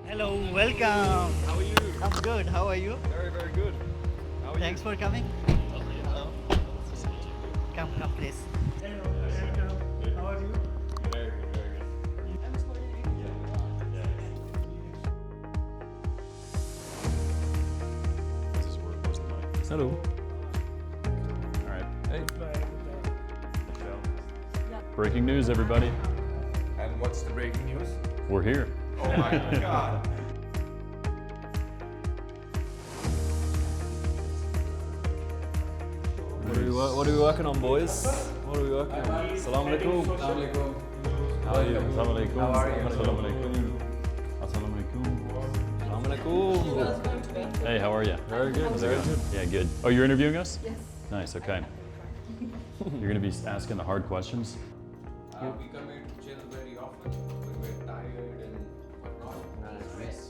Hello, welcome. How are you? I'm good. How are you? Very, very good. How are Thanks you? for coming. Hello. Come, please. Very good, very good. Does this work? Where's the mic? Hello. All right. Hey. So, Breaking news, everybody. and what's the breaking news? We're here. Oh my god. What are we working on, boys? What are we working on? Assalamu alaikum. How are you? Assalamu alaikum. How are you? Assalamu alaikum. Assalamu alaikum. Assalamu alaikum. Hey, how are you? Very good. Very good. Yeah, good. Oh, you're interviewing us? Yes. Nice. Okay. You're gonna be asking the hard questions. We come here to chill very often when we're tired and whatnot. Yes.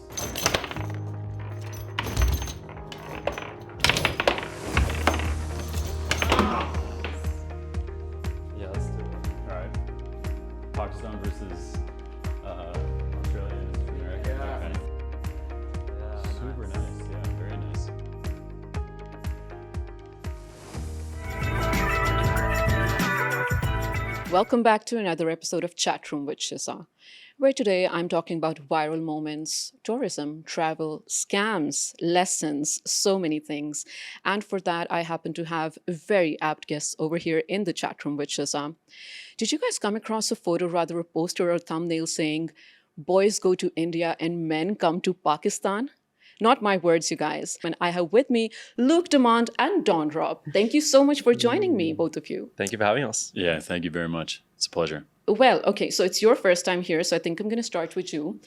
Yeah, let's do it. All right. Pakistan versus Australia and America. Yeah. Okay. Super nice. Yeah, very nice. Welcome back to another episode of Chatroom with Shizza, where today I'm talking about viral moments, tourism, travel, scams, lessons, so many things. And for that, I happen to have very apt guests over here in the Chatroom with Shizza. Did you guys come across a photo, rather a poster or a thumbnail saying, boys go to India and men come to Pakistan? Not my words, you guys. And I have with me Luke Damant and Don Rob. Thank you so much for joining me, both of you. Thank you for having us. Yeah, thank you very much. It's a pleasure. Well, okay, so it's your first time here, so I think I'm going to start with you.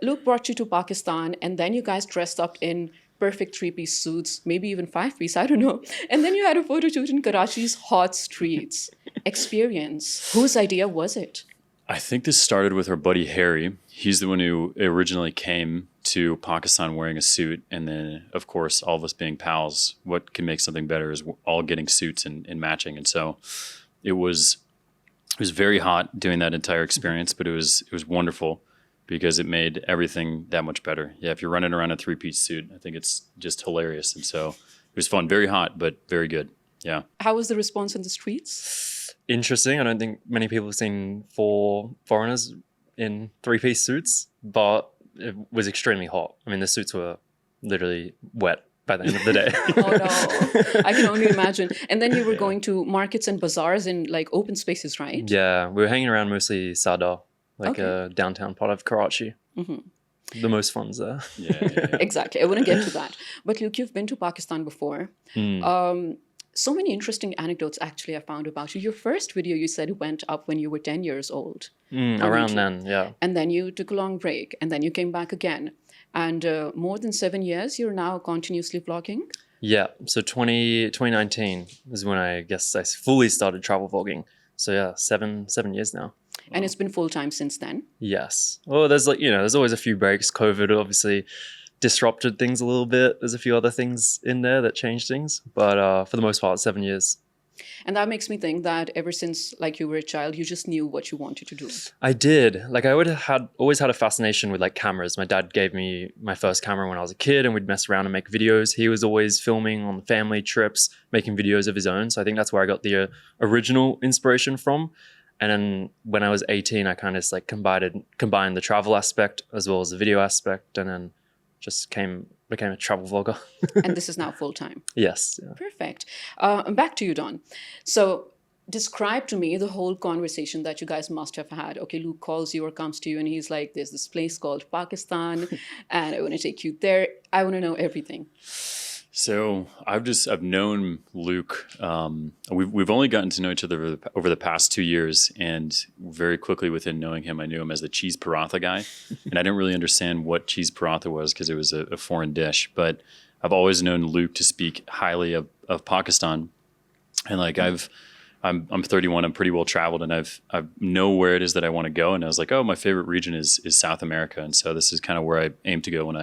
Luke brought you to Pakistan, and then you guys dressed up in perfect three-piece suits, maybe even five-piece, I don't know. And then you had a photo shoot in Karachi's hot streets. Experience. Whose idea was it? I think this started with our buddy Harry. He's the one who originally came to Pakistan wearing a suit. And then, of course, all of us being pals, what can make something better is all getting suits and matching. And so it was very hot doing that entire experience, but it was wonderful because it made everything that much better. Yeah, if you're running around in a three-piece suit, I think it's just hilarious. And so it was fun, very hot, but very good. Yeah. How was the response in the streets? Interesting. I don't think many people have seen four foreigners in three-piece suits, but it was extremely hot. I mean, the suits were literally wet by the end of the day. Oh no, I can only imagine. And then you were going to markets and bazaars in like open spaces, right? Yeah, we were hanging around mostly Sadar, like Okay. a downtown part of Karachi. The most fun's there. Yeah. Exactly. I wouldn't get to that. But Luke, you've been to Pakistan before. So many interesting anecdotes actually I found about you. Your first video you said went up when you were 10 years old. Around then, yeah. And then you took a long break and then you came back again. And more than 7 years, you're now continuously vlogging. Yeah, so 2019 is when I guess I fully started travel vlogging. So yeah, seven years now. And it's been full time since then. Yes. Well, there's there's always a few breaks. COVID obviously disrupted things a little bit. There's a few other things in there that changed things, but for the most part, 7 years. And that makes me think that ever since like you were a child, you just knew what you wanted to do. I did. Like I always had a fascination with like cameras. My dad gave me my first camera when I was a kid, and we'd mess around and make videos. He was always filming on family trips, making videos of his own. So I think that's where I got the original inspiration from. And then when I was 18, I kind of just like combined the travel aspect as well as the video aspect, and then just became a travel vlogger. And this is now full time. Yes. Yeah. Perfect. Back to you, Don. So describe to me the whole conversation that you guys must have had. Okay, Luke calls you or comes to you and he's like, there's this place called Pakistan and I want to take you there. I want to know everything. So I've known Luke. We've only gotten to know each other over the past 2 years, and very quickly within knowing him, I knew him as the cheese paratha guy, and I didn't really understand what cheese paratha was because it was a foreign dish. But I've always known Luke to speak highly of Pakistan, and like I'm 31. I'm pretty well traveled, and I know where it is that I want to go. And I was like, oh, my favorite region is South America, and so this is kind of where I aim to go when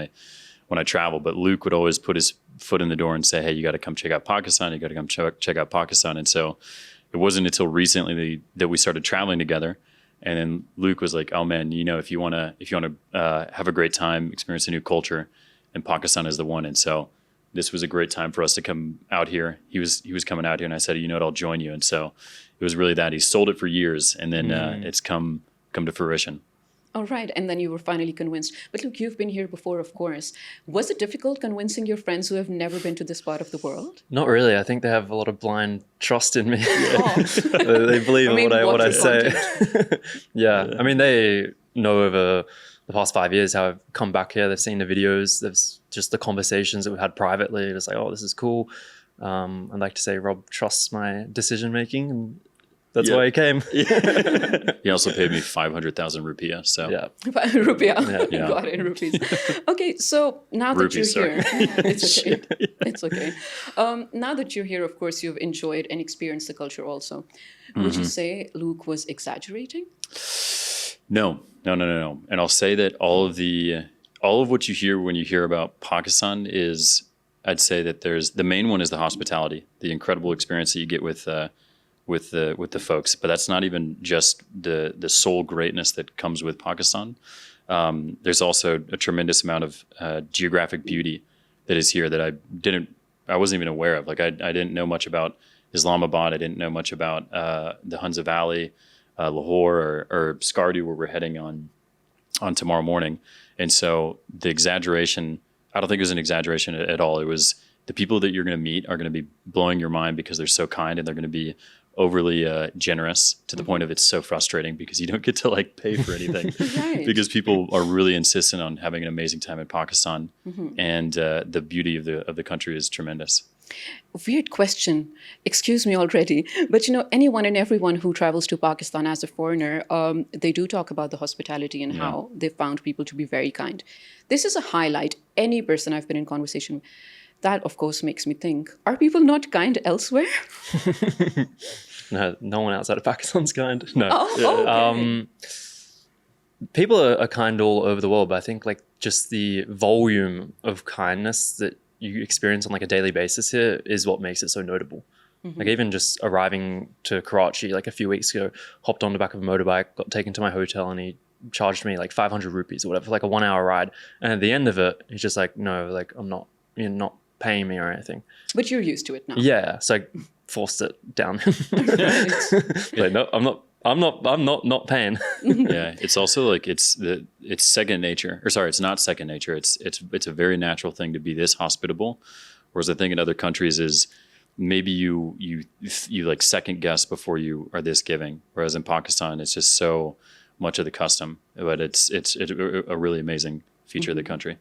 I travel. But Luke would always put his foot in the door and say, hey, you got to come check out Pakistan. You got to come check out Pakistan. And so it wasn't until recently that we started traveling together And then Luke was like, "Oh man, if you want to have a great time, experience a new culture, and Pakistan is the one." And so this was a great time for us to come out here. He was coming out here, and I said, "You know what? I'll join you." And so it was really that he sold it for years, and then it's come to fruition. All right, and then you were finally convinced. But look, you've been here before, of course. Was it difficult convincing your friends who have never been to this part of the world? Not really. I think they have a lot of blind trust in me. Oh. They believe in what I say. content. Yeah. I mean, they know over the past 5 years how I've come back here. They've seen the videos. There's just the conversations that we've had privately. It's like, oh, this is cool. I'd like to say Rob trusts my decision making, and that's why he came. He also paid me 500,000 rupiah. So Yeah. Rupiah. Yeah. Got it in rupees. Okay, so now that Rupees, you're here, sorry. it's okay. It's okay. Now that you're here, of course, you've enjoyed and experienced the culture also. Would you say Luke was exaggerating? No. And I'll say that all of what you hear when you hear about Pakistan is, I'd say that the main one is the hospitality, the incredible experience that you get with the folks. But that's not even just the soul greatness that comes with Pakistan. There's also a tremendous amount of geographic beauty that is here that I wasn't even aware of. Like I didn't know much about Islamabad. I didn't know much about the Hunza Valley, Lahore, or Skardu, where we're heading on tomorrow morning. And so the exaggeration, I don't think it was an exaggeration at all. It was the people that you're going to meet are going to be blowing your mind because they're so kind, and they're going to be overly generous to the point of it's so frustrating because you don't get to pay for anything. Right. Because people are really insistent on having an amazing time in Pakistan, and the beauty of the country is tremendous. Weird question. Excuse me already. But anyone and everyone who travels to Pakistan as a foreigner, they do talk about the hospitality and how they found people to be very kind. This is a highlight. Any person I've been in conversation with, that of course makes me think, are people not kind elsewhere? No one outside of Pakistan's kind. No. Oh, okay. People are kind all over the world, but I think just the volume of kindness that you experience on a daily basis here is what makes it so notable. Even just arriving to Karachi a few weeks ago, hopped on the back of a motorbike, got taken to my hotel, and he charged me 500 rupees or whatever for a 1 hour ride. And at the end of it, he's just no, I'm not, you're not paying me or anything. But you're used to it now. Yeah. So I forced it down. Right. No, I'm not paying. Yeah, it's also it's second nature. Or sorry, it's not second nature. It's a very natural thing to be this hospitable. Whereas I think in other countries is maybe you second guess before you are this giving. Whereas in Pakistan, it's just so much of the custom. But it's a really amazing feature of the country.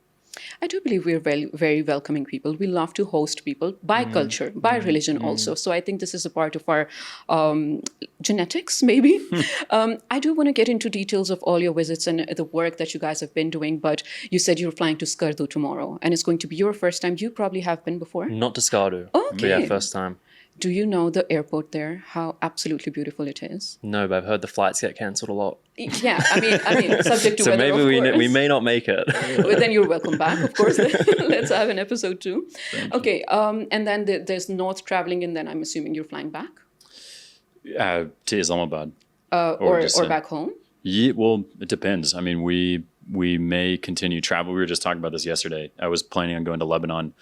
I do believe we're very, very welcoming people. We love to host people by culture, by religion also. So I think this is a part of our genetics, maybe. I do want to get into details of all your visits and the work that you guys have been doing. But you said you're flying to Skardu tomorrow, and it's going to be your first time. You probably have been before. Not to Skardu. Okay. But yeah, first time. Do you know the airport there, how absolutely beautiful it is? No, but I've heard the flights get cancelled a lot. Yeah, I mean, subject to So weather, maybe of course. we may not make it. But then you're welcome back, of course. Let's have an episode 2. Okay, and then there's north traveling, and then I'm assuming you're flying back? To Islamabad. Or back home? Yeah, well, it depends. I mean, we may continue travel. We were just talking about this yesterday. I was planning on going to Lebanon.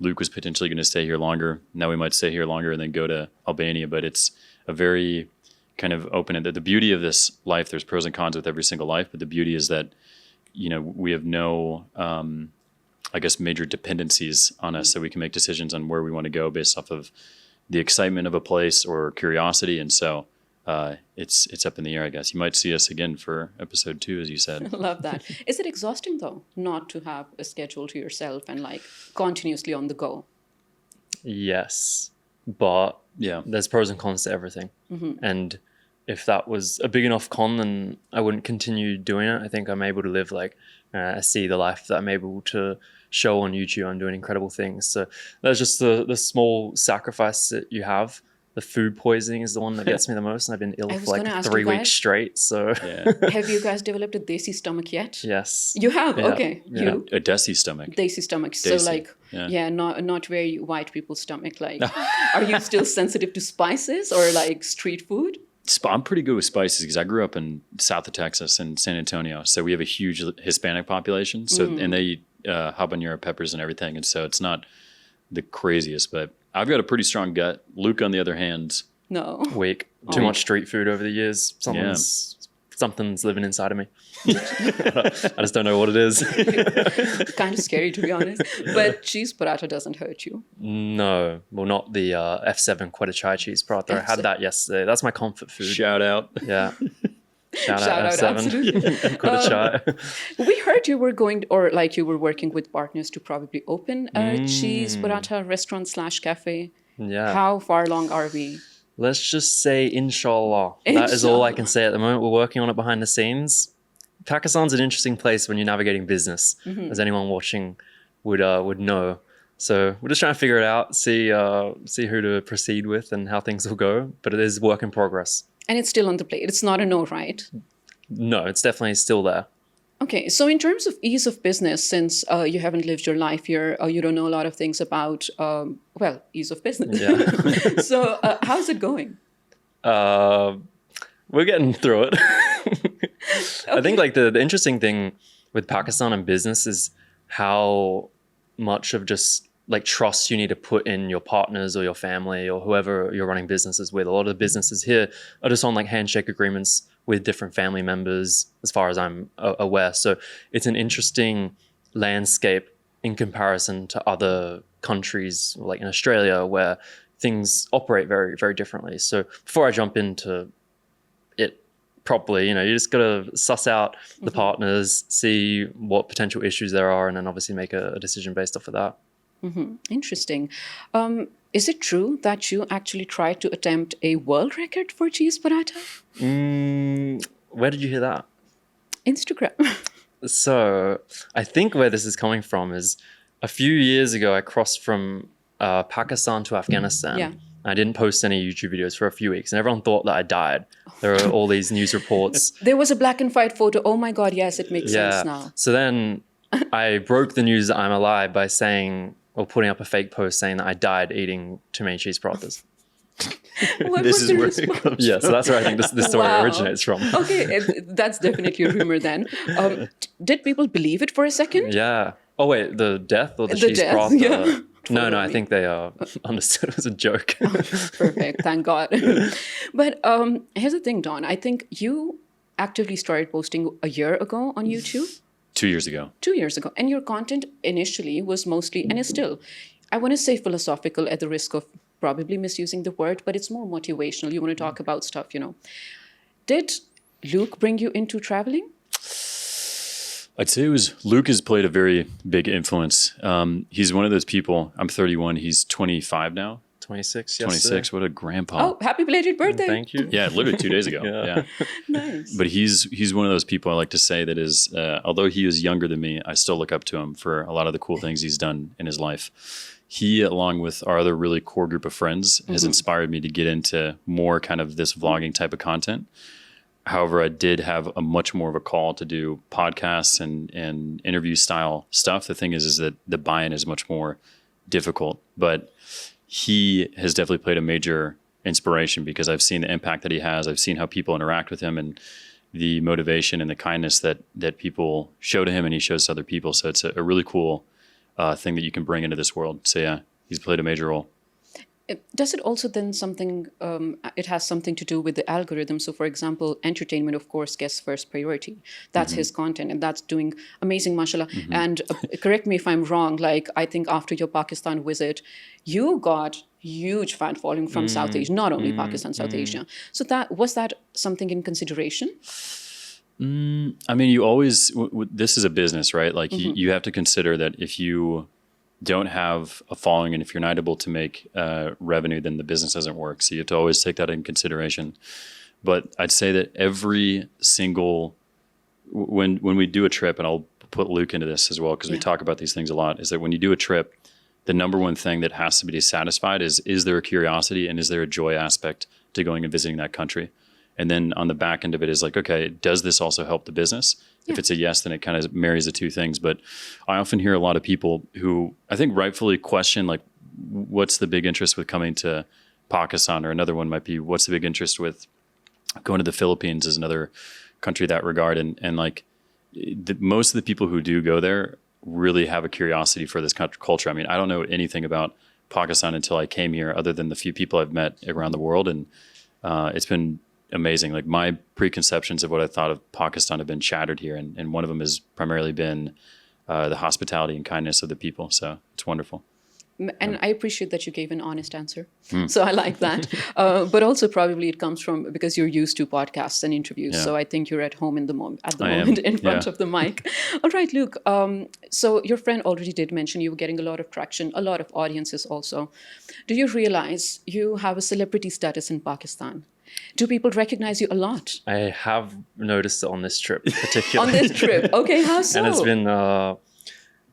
Luke was potentially going to stay here longer. Now we might stay here longer and then go to Albania. But it's a very kind of open. The beauty of this life, there's pros and cons with every single life. But the beauty is that, we have no, major dependencies on us. So we can make decisions on where we want to go based off of the excitement of a place or curiosity. And so it's up in the air, I guess. You might see us again for episode 2, as you said. Love that. Is it exhausting, though, not to have a schedule to yourself and continuously on the go? Yes, but Yeah. there's pros and cons to everything. And if that was a big enough con, then I wouldn't continue doing it. I think I'm able to live I see the life that I'm able to show on YouTube. I'm doing incredible things. So that's just the small sacrifice that you have. The food poisoning is the one that gets me the most, and I've been ill was for gonna ask 3 you weeks guys. straight. So Yeah. Have you guys developed a desi stomach yet? yes, You have? Yeah. Okay. Yeah. You? A desi stomach. Desi stomach. Desi, So yeah. not very white people's stomach. Are you still sensitive to spices or street food? I'm pretty good with spices because I grew up in south of Texas in San Antonio. So we have a huge Hispanic population. So and they eat habanero peppers and everything. And so it's not the craziest, but I've got a pretty strong gut. Luke, on the other hand, No. Weak. Too much street food over the years. Something's living inside of me. I just don't know what it is. Kind of scary, to be honest. But cheese paratha doesn't hurt you. No, well, not the F7 Quetta Chai cheese paratha. I had that yesterday. That's my comfort food. shout out. Yeah. Shout Shout out out, F7. absolutely. Quetta Chai. We heard you were going, or like you were working with partners to probably open a cheese paratha restaurant / cafe. Yeah. How far along are we? Let's just say inshallah. That is all I can say at the moment. We're working on it behind the scenes. Pakistan's an interesting place when you're navigating business, as anyone watching would know. So we're just trying to figure it out, see who to proceed with and how things will go. But it is work in progress. And it's still on the plate. It's not a no, right? No, it's definitely still there. Okay, so in terms of ease of business, since you haven't lived your life here, you don't know a lot of things about, ease of business. Yeah. So how's it going? We're getting through it. I think like the interesting thing with Pakistan and business is how much of just like trust you need to put in your partners or your family or whoever you're running businesses with. A lot of the businesses here are just on like handshake agreements with different family members, as far as I'm aware. So it's an interesting landscape in comparison to other countries, like in Australia, where things operate very, very differently. So before I jump into it properly, you just got to suss out the partners, see what potential issues there are, and then obviously make a decision based off of that. Interesting. Is it true that you actually tried to attempt a world record for cheese paratha? Where did you hear that? Instagram. So I think where this is coming from is a few years ago, I crossed from Pakistan to Afghanistan. Yeah. I didn't post any YouTube videos for a few weeks, and everyone thought that I died. There were all these news reports. There was a black and white photo. Oh my God, yes, it makes sense now. So then I broke the news that I'm alive by saying, or putting up a fake post saying that I died eating too many cheese parathas. What This was is the where response? it comes Yeah, so that's where I think this story Wow. originates from. Okay, that's definitely a rumor then. Did people believe it for a second? Yeah. Oh wait, the death or the The cheese death, paratha? yeah. No, I think they understood it was a joke. Perfect, thank God. But here's the thing, Don. I think you actively started posting a year ago on YouTube. 2 years ago. 2 years ago. And your content initially was mostly, and is still, I want to say philosophical at the risk of probably misusing the word, but it's more motivational. You want to talk about stuff, Did Luke bring you into traveling? I'd say Luke has played a very big influence. He's one of those people. I'm 31. He's 25 now. 26, 26. What a grandpa. Oh, happy belated birthday. Thank you. Yeah, literally 2 days ago. Yeah. Nice. But he's one of those people I like to say that is, although he is younger than me, I still look up to him for a lot of the cool things he's done in his life. He, along with our other really core group of friends, has inspired me to get into more kind of this vlogging type of content. However, I did have a much more of a call to do podcasts and interview style stuff. The thing is that the buy-in is much more difficult, but he has definitely played a major inspiration because I've seen the impact that he has. I've seen how people interact with him and the motivation and the kindness that people show to him and he shows to other people. So it's a really cool thing that you can bring into this world. So yeah, he's played a major role. Does it also then it has something to do with the algorithm? So for example, entertainment, of course, gets first priority. That's his content and that's doing amazing, mashallah. And correct me if I'm wrong, like I think after your Pakistan visit, you got huge fan following from South Asia, not only Pakistan, South Asia. So was that something in consideration? I mean, you always, this is a business, right? Like you have to consider that if you don't have a following and if you're not able to make revenue, then the business doesn't work. So you have to always take that in consideration. But I'd say that every single, when we do a trip, and I'll put Luke into this as well, because we talk about these things a lot, is that when you do a trip, the number one thing that has to be satisfied is there a curiosity and is there a joy aspect to going and visiting that country? And then on the back end of it is like, okay, does this also help the business? Yeah. If it's a yes, then it kind of marries the two things. But I often hear a lot of people who I think rightfully question, like, what's the big interest with coming to Pakistan? Or another one might be, what's the big interest with going to the Philippines is another country that regard, and like most of the people who do go there really have a curiosity for this culture. I mean, I don't know anything about Pakistan until I came here, other than the few people I've met around the world, and it's been amazing. Like my preconceptions of what I thought of Pakistan have been shattered here, and one of them has primarily been the hospitality and kindness of the people. So it's wonderful. And I appreciate that you gave an honest answer. So I like that. But also probably it comes from because you're used to podcasts and interviews. Yeah. So I think you're at home at the moment am. in front Yeah. of the mic. All right, Luke. So your friend already did mention you were getting a lot of traction, a lot of audiences also. Do you realize you have a celebrity status in Pakistan? Do people recognize you a lot? I have noticed it on this trip particularly. On this trip? Okay, how so? And it's been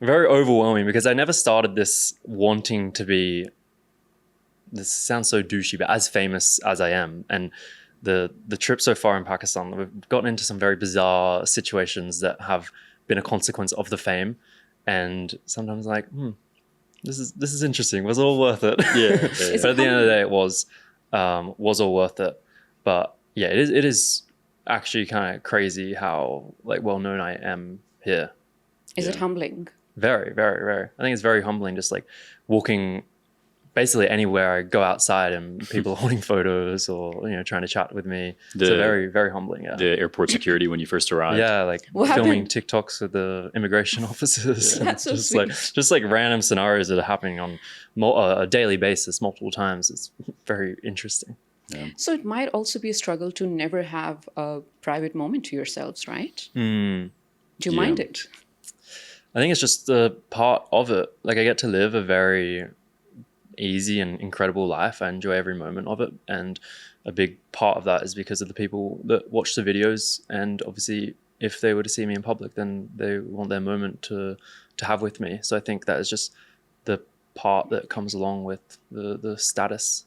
very overwhelming because I never started this wanting to be, this sounds so douchey, but as famous as I am. And the trip so far in Pakistan, we've gotten into some very bizarre situations that have been a consequence of the fame. And sometimes like, this is interesting. Was it all worth it? Yeah. But at the end of the day, it was all worth it. But yeah, it is actually kind of crazy how like well known I am here. Is it humbling? Very, very, very. I think it's very humbling just like walking basically anywhere I go outside and people are holding photos or, trying to chat with me. So very, very humbling. Yeah. The airport security when you first arrived. Yeah, like What filming happened? TikToks with the immigration officers. That's so just like random scenarios that are happening on a daily basis, multiple times. It's very interesting. So it might also be a struggle to never have a private moment to yourselves, right? Do you Yeah. mind it? I think it's just a part of it. Like I get to live a very easy and incredible life. I enjoy every moment of it. And a big part of that is because of the people that watch the videos. And obviously, if they were to see me in public, then they want their moment to have with me. So I think that is just the part that comes along with the status.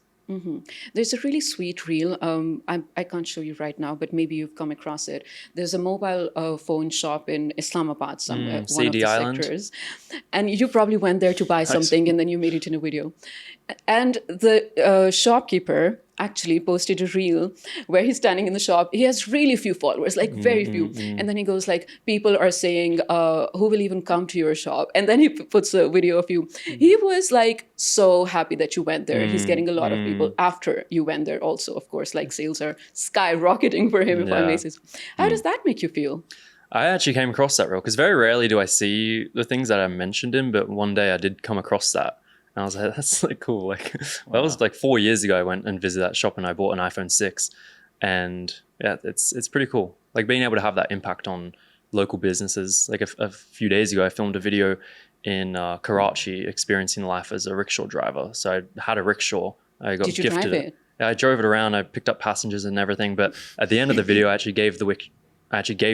There's a really sweet reel. I can't show you right now, but maybe you've come across it. There's a mobile phone shop in Islamabad somewhere, one of CD the Island. sectors. And you probably went there to buy something and then you made it in a video. And the shopkeeper actually posted a reel where he's standing in the shop. He has really few followers, like very few. And then he goes like, people are saying, who will even come to your shop? And then he puts a video of you. He was like so happy that you went there. He's getting a lot of people after you went there also, of course, like sales are skyrocketing for him, if I may say so. How does that make you feel? I actually came across that reel because very rarely do I see the things that I mentioned in, but one day I did come across that. And I was like, that's like cool. Like that was like 4 years ago. I went and visited that shop and I bought an iPhone 6. And yeah, it's pretty cool. Like being able to have that impact on local businesses. Like a few days ago, I filmed a video in Karachi experiencing life as a rickshaw driver. So I had a rickshaw. I got Did you gifted drive it? Yeah, I drove it around. I picked up passengers and everything. But at the end of the video, I actually gave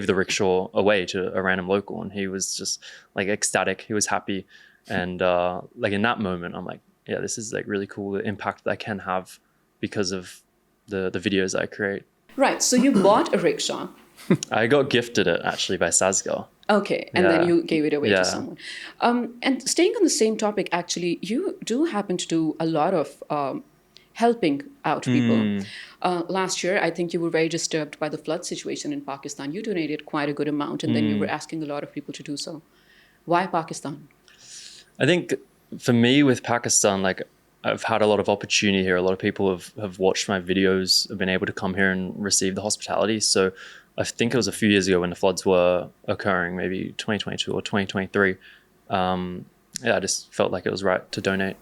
the rickshaw away to a random local. And he was just like ecstatic. He was happy. And like in that moment, I'm like, yeah, this is like really cool, the impact that I can have because of the videos I create. Right. So you bought a rickshaw. I got gifted it actually by Sazgar. Okay. And then Yeah. you gave it away Yeah. to someone. And staying on the same topic, actually, you do happen to do a lot of helping out people. Last year, I think you were very disturbed by the flood situation in Pakistan. You donated quite a good amount and then you were asking a lot of people to do so. Why Pakistan? I think for me with Pakistan, like I've had a lot of opportunity here. A lot of people have watched my videos, have been able to come here and receive the hospitality. So I think it was a few years ago when the floods were occurring, maybe 2022 or 2023. I just felt like it was right to donate.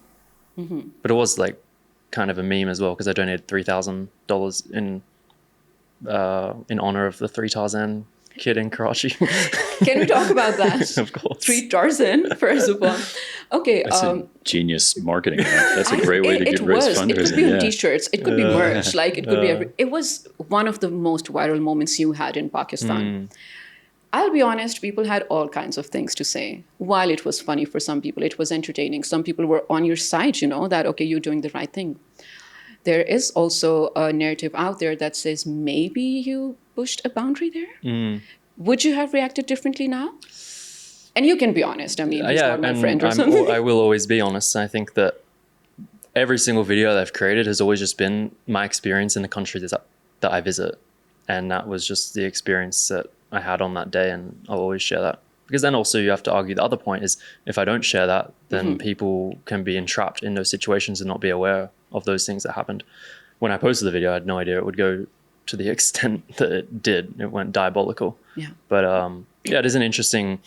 But it was like kind of a meme as well because I donated $3,000 in honor of the 3 Tarzan kid in Karachi. Can we talk about that? Of course. 3 Tarzan, first of all. Okay. That's a genius marketing. That's a great way to It raise was. fundraising. It could be on Yeah. T-shirts. It could be merch. Like it could be. It was one of the most viral moments you had in Pakistan. I'll be honest. People had all kinds of things to say. While it was funny for some people, it was entertaining. Some people were on your side. That okay, you're doing the right thing. There is also a narrative out there that says maybe you pushed a boundary there. Would you have reacted differently now? And you can be honest. I mean, he's not my friend or something. I will always be honest. I think that every single video that I've created has always just been my experience in the country that that I visit. And that was just the experience that I had on that day, and I'll always share that. Because then also you have to argue the other point is, if I don't share that, then people can be entrapped in those situations and not be aware of those things that happened. When I posted the video, I had no idea it would go to the extent that it did. It went diabolical. Yeah. But yeah, it is an interesting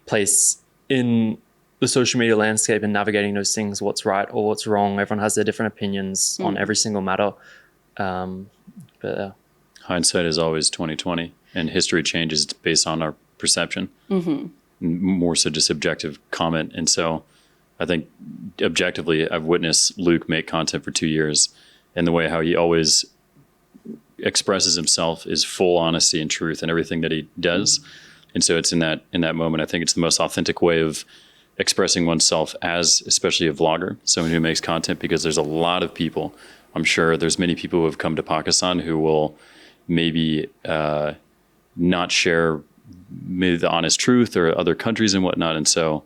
place in the social media landscape and navigating those things, what's right or what's wrong. Everyone has their different opinions on every single matter. But Hindsight is always 20/20, and history changes based on our perception, more so just subjective comment. And so I think objectively, I've witnessed Luke make content for 2 years, and the way how he always expresses himself is full honesty and truth in everything that he does. And so it's in that moment, I think it's the most authentic way of expressing oneself as, especially a vlogger, someone who makes content, because there's a lot of people. I'm sure there's many people who have come to Pakistan who will maybe not share maybe the honest truth, or other countries and whatnot. And so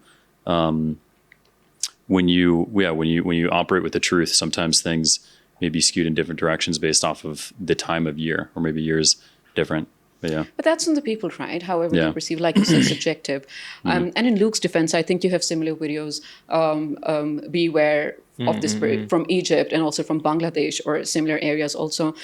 when you operate with the truth, sometimes things may be skewed in different directions based off of the time of year, or maybe years different. But yeah. But that's on the people, right? However they perceive, like you said, subjective. And in Luke's defense, I think you have similar videos, beware of this from Egypt and also from Bangladesh or similar areas also.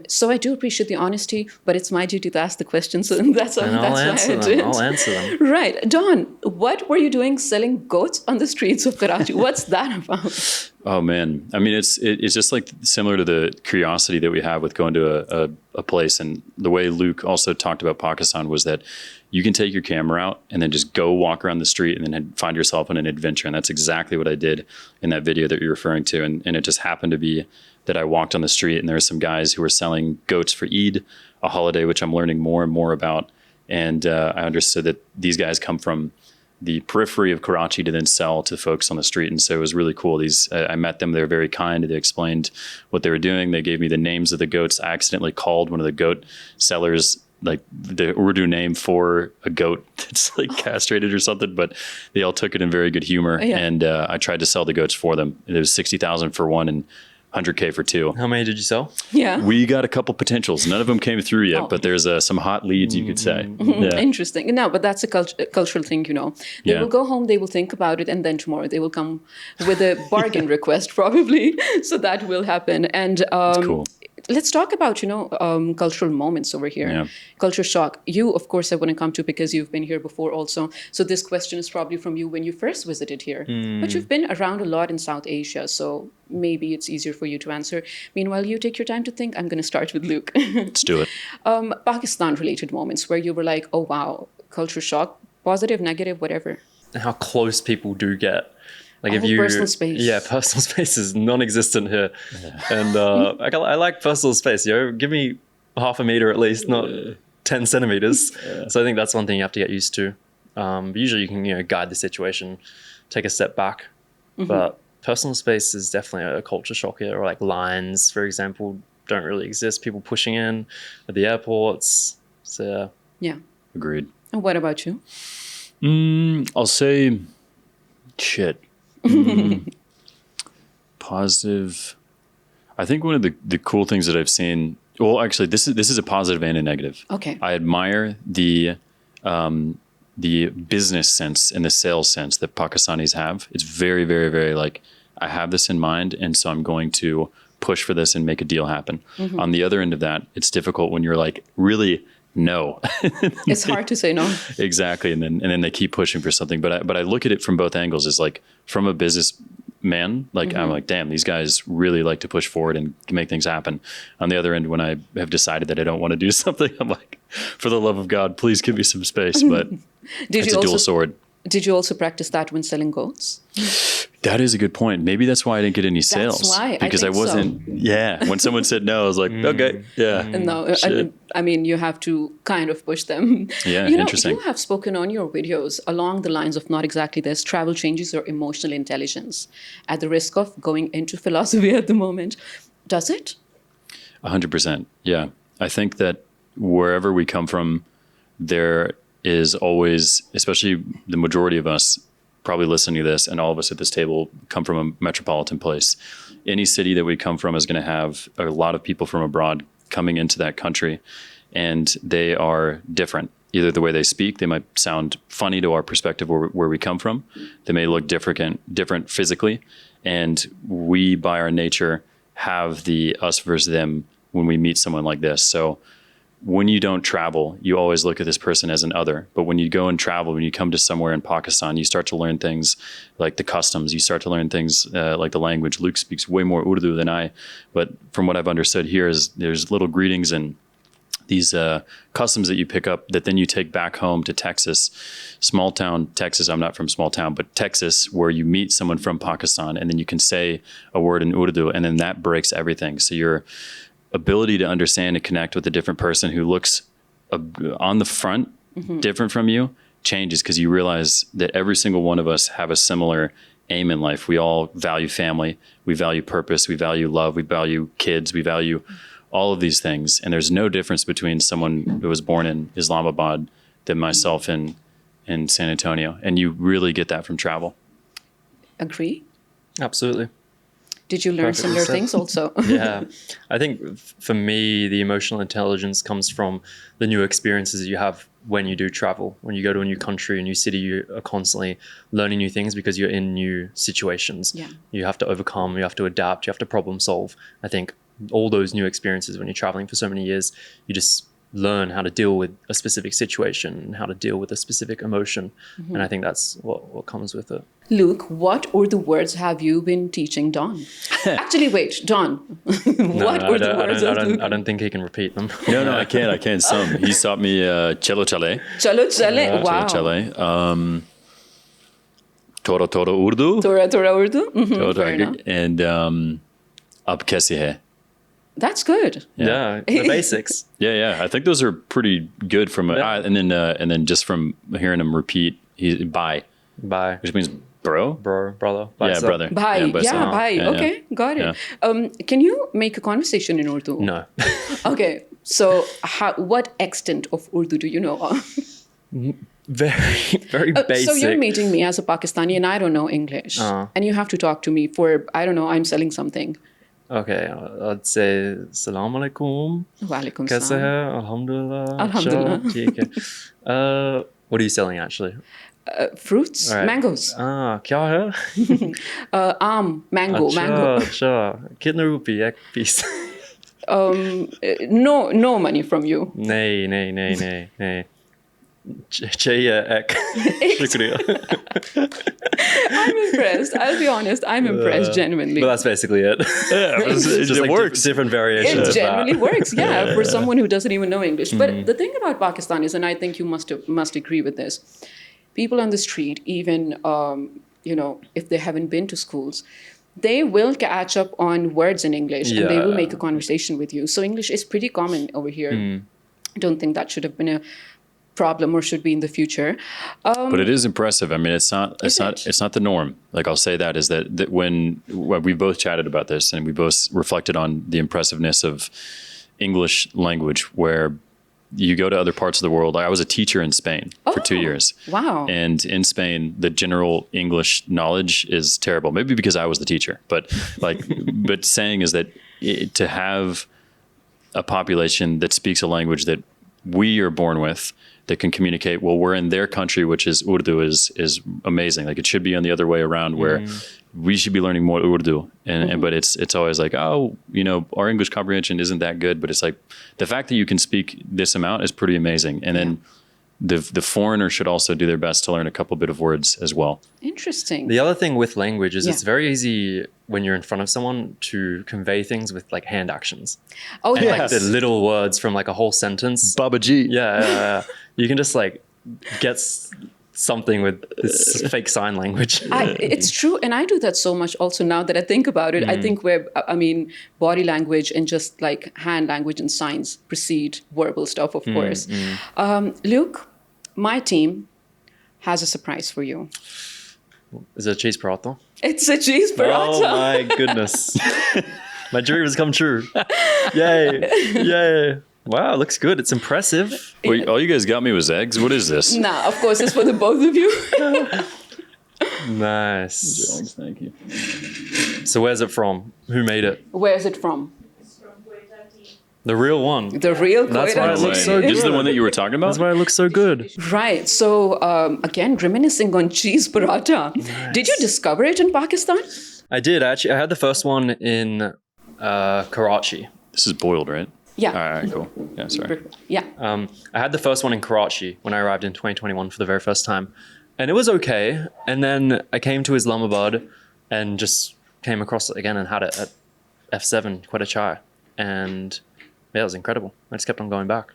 So I do appreciate the honesty, but it's my duty to ask the questions. And that's why I did. I'll answer them. Right. Don, what were you doing selling goats on the streets of Karachi? What's that about? Oh man, I mean, it's just like similar to the curiosity that we have with going to a place. And the way Luke also talked about Pakistan was that you can take your camera out and then just go walk around the street and then find yourself on an adventure. And that's exactly what I did in that video that you're referring to. And it just happened to be that I walked on the street and there were some guys who were selling goats for Eid, a holiday which I'm learning more and more about. And I understood that these guys come from the periphery of Karachi to then sell to folks on the street. And so it was really cool. I met them. They were very kind. They explained what they were doing. They gave me the names of the goats. I accidentally called one of the goat sellers like the Urdu name for a goat that's like castrated or something, but they all took it in very good humor. Yeah. And I tried to sell the goats for them. It was 60,000 for one and 100K for two. How many did you sell? Yeah. We got a couple potentials. None of them came through yet, but there's some hot leads, you could say. Yeah. Interesting. No, but that's a cultural thing, you know. They will go home, they will think about it, and then tomorrow they will come with a bargain request, probably. So that will happen. And That's cool. let's talk about, cultural moments over here. Yeah. Culture shock. You, of course, I wouldn't come to because you've been here before also. So this question is probably from you when you first visited here. But you've been around a lot in South Asia, so maybe it's easier for you to answer. Meanwhile, you take your time to think. I'm going to start with Luke. Let's do it. Pakistan-related moments where you were like, oh, wow, culture shock, positive, negative, whatever. And how close people do get. Like if you, personal space. Yeah, personal space is non-existent here. And I like personal space. Give me half a meter at least, not 10 centimeters. So I think that's one thing you have to get used to. But usually you can, guide the situation, take a step back. But personal space is definitely a culture shock here. Or like lines, for example, don't really exist. People pushing in at the airports. So Yeah. Agreed. And what about you? I'll say shit. Positive. I think one of the cool things that I've seen, well, actually, this is a positive and a negative. Okay. I admire the business sense and the sales sense that Pakistanis have. It's very, very, very like, I have this in mind, and so I'm going to push for this and make a deal happen. On the other end of that, it's difficult when you're like, really, no. It's hard to say no. Exactly. And then they keep pushing for something. But I look at it from both angles, as like from a businessman, like I'm like, damn, these guys really like to push forward and make things happen. On the other end, when I have decided that I don't want to do something, I'm like, for the love of God, please give me some space. But it's a dual sword. Did you also practice that when selling goats? That is a good point. Maybe that's why I didn't get any sales. That's why. Because I wasn't, when someone said no, I was like, okay, yeah. No, I mean, you have to kind of push them. Yeah, interesting. You have spoken on your videos along the lines of not exactly this, travel changes your emotional intelligence. At the risk of going into philosophy at the moment, does it? 100%. Yeah. I think that wherever we come from, there is always, especially the majority of us probably listening to this, and all of us at this table come from a metropolitan place. Any city that we come from is going to have a lot of people from abroad coming into that country, and they are different. Either the way they speak, they might sound funny to our perspective where we come from. They may look different physically, and we, by our nature, have the us versus them when we meet someone like this. So when you don't travel, you always look at this person as an other. But when you go and travel, when you come to somewhere in Pakistan, you start to learn things like the customs. You start to learn things like the language. Luke speaks way more Urdu than I, but from what I've understood here is there's little greetings and these customs that you pick up that then you take back home to Texas, small town Texas. I'm not from small town, but Texas, where you meet someone from Pakistan and then you can say a word in Urdu and then that breaks everything. So your ability to understand and connect with a different person who looks on the front different from you changes, because you realize that every single one of us have a similar aim in life. We all value family, we value purpose, we value love, we value kids, we value all of these things. And there's no difference between someone who was born in Islamabad than myself in San Antonio. And you really get that from travel. Agree? Absolutely. Did you learn Perfectly similar said. things also? Yeah. I think for me, the emotional intelligence comes from the new experiences that you have when you do travel. When you go to a new country, a new city, you are constantly learning new things because you're in new situations. Yeah. You have to overcome, you have to adapt, you have to problem solve. I think all those new experiences when you're traveling for so many years, you just learn how to deal with a specific situation and how to deal with a specific emotion. And I think that's what comes with it. Luke, what Urdu words have you been teaching Don? Actually, wait, Don. What No, Urdu words I have you don't think he can repeat them. No, I can't. Some. He's taught me chelo chale. Chalo chale. Wow. Chelo chale. Tora Tora Urdu. Tora Urdu. Tora, Fair enough. and Ab kaise hai. That's good. Yeah, the basics. Yeah. I think those are pretty good from Yeah. and then just from hearing him repeat, bye, Bye, which means bro. brother. Yeah, Bicep. brother. Bye. Yeah, so- bye. yeah, Okay, got it. Yeah. Can you make a conversation in Urdu? No. Okay, so what extent of Urdu do you know? Very basic. So you're meeting me as a Pakistani and I don't know English. And you have to talk to me for, I don't know, I'm selling something. Okay, I'd say Salam alaikum. Walaikum Kaise salam. hai? Alhamdulillah. Alhamdulillah. Sure, theek hai. What are you selling actually? Fruits, All right. mangoes. Kya hai? Mango. Acha. Kitne rupee ek piece? No money from you. नहीं चाहिए ek. Shukriya. I'm impressed. I'll be honest. I'm impressed genuinely. But that's basically it. Yeah, Just like works. different variations It of generally that. works, yeah, for someone who doesn't even know English. But the thing about Pakistanis, and I think you must agree with this, people on the street, even if they haven't been to schools, they will catch up on words in English and they will Yeah. make a conversation with you. So English is pretty common over here. I don't think that should have been a problem or should be in the future. But it is impressive. I mean, it's not the norm. Like I'll say that is that when we both chatted about this and we both reflected on the impressiveness of English language, where you go to other parts of the world. I was a teacher in Spain for 2 years. Wow. And in Spain, the general English knowledge is terrible. Maybe because I was the teacher, but but saying is that to have a population that speaks a language that we are born with, that can communicate, well, we're in their country, which is Urdu, is amazing. Like it should be on the other way around, where we should be learning more Urdu. And but it's always like, our English comprehension isn't that good. But it's like the fact that you can speak this amount is pretty amazing. And then the foreigner should also do their best to learn a couple bit of words as well. Interesting. The other thing with language is Yeah. it's very easy when you're in front of someone to convey things with like hand actions. Oh, And yes. like the little words from like a whole sentence. Baba G. Yeah. You can just like get something with this fake sign language. It's true. And I do that so much also now that I think about it. I think body language and just like hand language and signs precede verbal stuff, of course. Luke, my team has a surprise for you. Is it a cheese paratha? It's a cheese paratha. Oh my goodness. My dream has come true. Yay. Wow, it looks good. It's impressive. Wait, all you guys got me was eggs. What is this? Nah, of course, it's for the both of you. Nice. Eggs, thank you. So where's it from? Who made it? Where's it from? The real one. The real That's why it Koirati. looks so This is the good. one that you were talking about? That's why it looks so good. Right. So again, reminiscing on cheese paratha. Did you discover it in Pakistan? I did actually. I had the first one in Karachi. This is boiled, right? Yeah. All right, cool. Yeah, sorry. Yeah. I had the first one in Karachi when I arrived in 2021 for the very first time, and it was okay. And then I came to Islamabad and just came across it again and had it at F7 quite a chai, and yeah, it was incredible. I just kept on going back.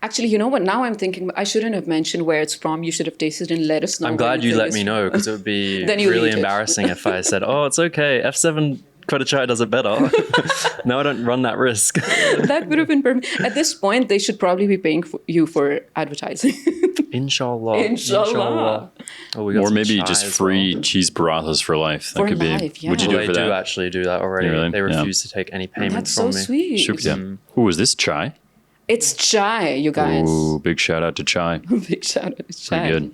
Actually, you know what? Now I'm thinking I shouldn't have mentioned where it's from. You should have tasted and let us know. I'm where glad you think let it's me from. know because it would be Then you really eat it. embarrassing if I said, "Oh, it's okay. F7 quite a chai does it better." No, I don't run that risk. That would have been perfect. At this point, they should probably be paying you for advertising. Inshallah. Inshallah. Oh, we got Or some maybe chai just as free well. cheese parathas for life. That For could be. life, yeah. Would you Well, do it for they do that? actually do that already. Really? They Yeah. refuse to take any payment That's from so me. sweet. Shukriya. Ooh, is this chai? It's chai, you guys. Ooh, big shout out to chai. Big shout out to chai. Pretty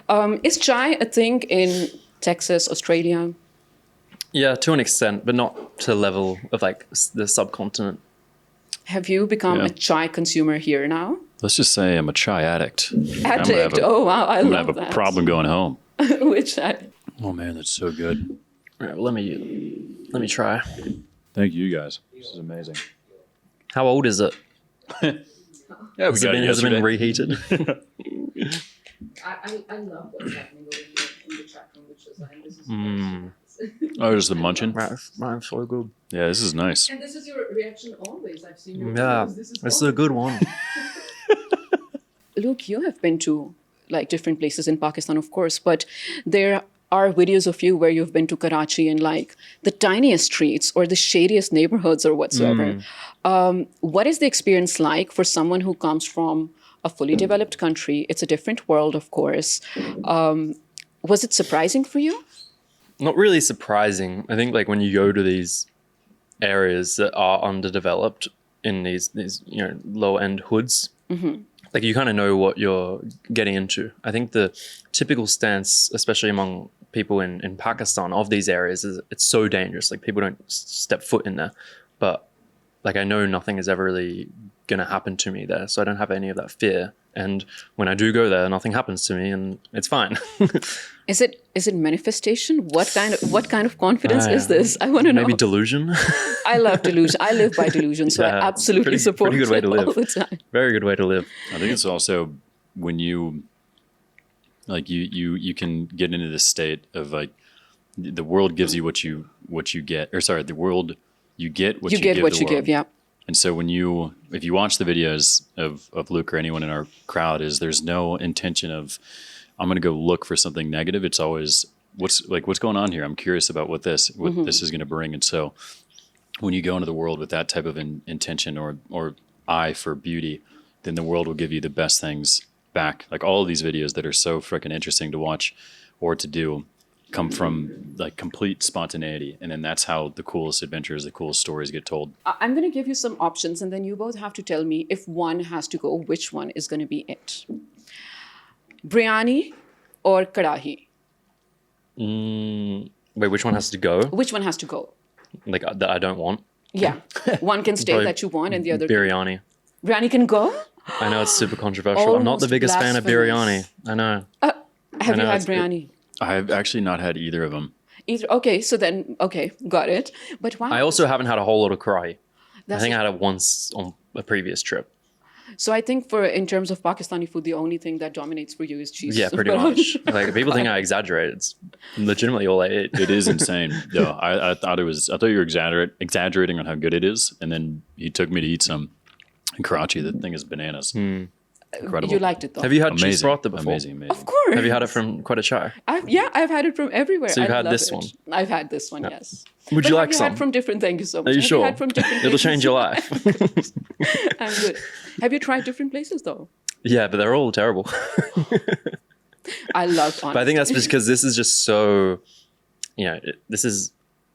good. Is chai a thing in Texas, Australia? Yeah, to an extent, but not to the level of like the subcontinent. Have you become Yeah. a chai consumer here now? Let's just say I'm a chai addict. Addict. Oh wow, I I'm gonna love have a that. problem going home. Which chai? Oh man, that's so good. All right, well, let me try. Thank you guys. This is amazing. How old is it? Yeah, we Has it been reheated? I love what's happening over here in the chat room, which is this is Oh, just the munching. Right, so good. Yeah, this is nice. And this is your reaction always. I've seen your Yeah, videos. This is it's a good one. Luke, you have been to like different places in Pakistan, of course, but there are videos of you where you've been to Karachi and like the tiniest streets or the shadiest neighborhoods or whatsoever. What is the experience like for someone who comes from a fully developed country? It's a different world, of course. Was it surprising for you? Not really surprising. I think like when you go to these areas that are underdeveloped in these low end hoods, like you kind of know what you're getting into. I think the typical stance, especially among people in Pakistan of these areas, is it's so dangerous. Like people don't step foot in there. But like I know nothing is ever really gonna happen to me there, so I don't have any of that fear. And when I do go there, nothing happens to me, and it's fine. Is it manifestation? What kind of confidence is this? I want to know. Maybe delusion. I love delusion. I live by delusion, so I Yeah, absolutely support pretty good way it to live. all the time. Very good way to live. I think it's also when you like you can get into this state of like the world gives you what you get, or sorry, the world you get what you get give what the you world. give, yeah. And so if you watch the videos of Luke or anyone in our crowd, there's no intention of I'm going to go look for something negative. It's always what's going on here. I'm curious about what this is going to bring. And so when you go into the world with that type of intention or eye for beauty, then the world will give you the best things back. Like all of these videos that are so freaking interesting to watch or to do come from like complete spontaneity, and then that's how the coolest adventures, the coolest stories get told. I'm going to give you some options, and then you both have to tell me if one has to go, which one is going to be it. Biryani or kadahi? Wait, which one has to go? Which one has to go? Like that I don't want. Yeah, one can stay Probably that you want, and the other biryani. Biryani can go. I know it's super controversial. I'm not the Almost biggest fan of biryani. blasphemous. I know. Have know, you had it's good. biryani? I've actually not had either of them. Okay, so then got it. But wow. I also haven't had a whole lot of karahi. I That's think it. I had it once on a previous trip. So I think in terms of Pakistani food, the only thing that dominates for you is cheese. Yeah, pretty much. Like people think I exaggerate. It's legitimately all I ate. It is insane. though. I thought you were exaggerating on how good it is, and then he took me to eat some in Karachi. The thing is bananas. Incredible. You liked it though. Have you had cheese Amazing. paratha before? Amazing. Of course. Have you had it from quite a chai? I've had it from everywhere. So you've I had love this it. one? I've had this one, yes. Would But you have like you some? Had from different. Thank you so much. Are you Have sure? had from different It'll places? change your life. I'm good. Have you tried different places though? Yeah, but they're all terrible. I love honesty. But I think that's because this is just so, this is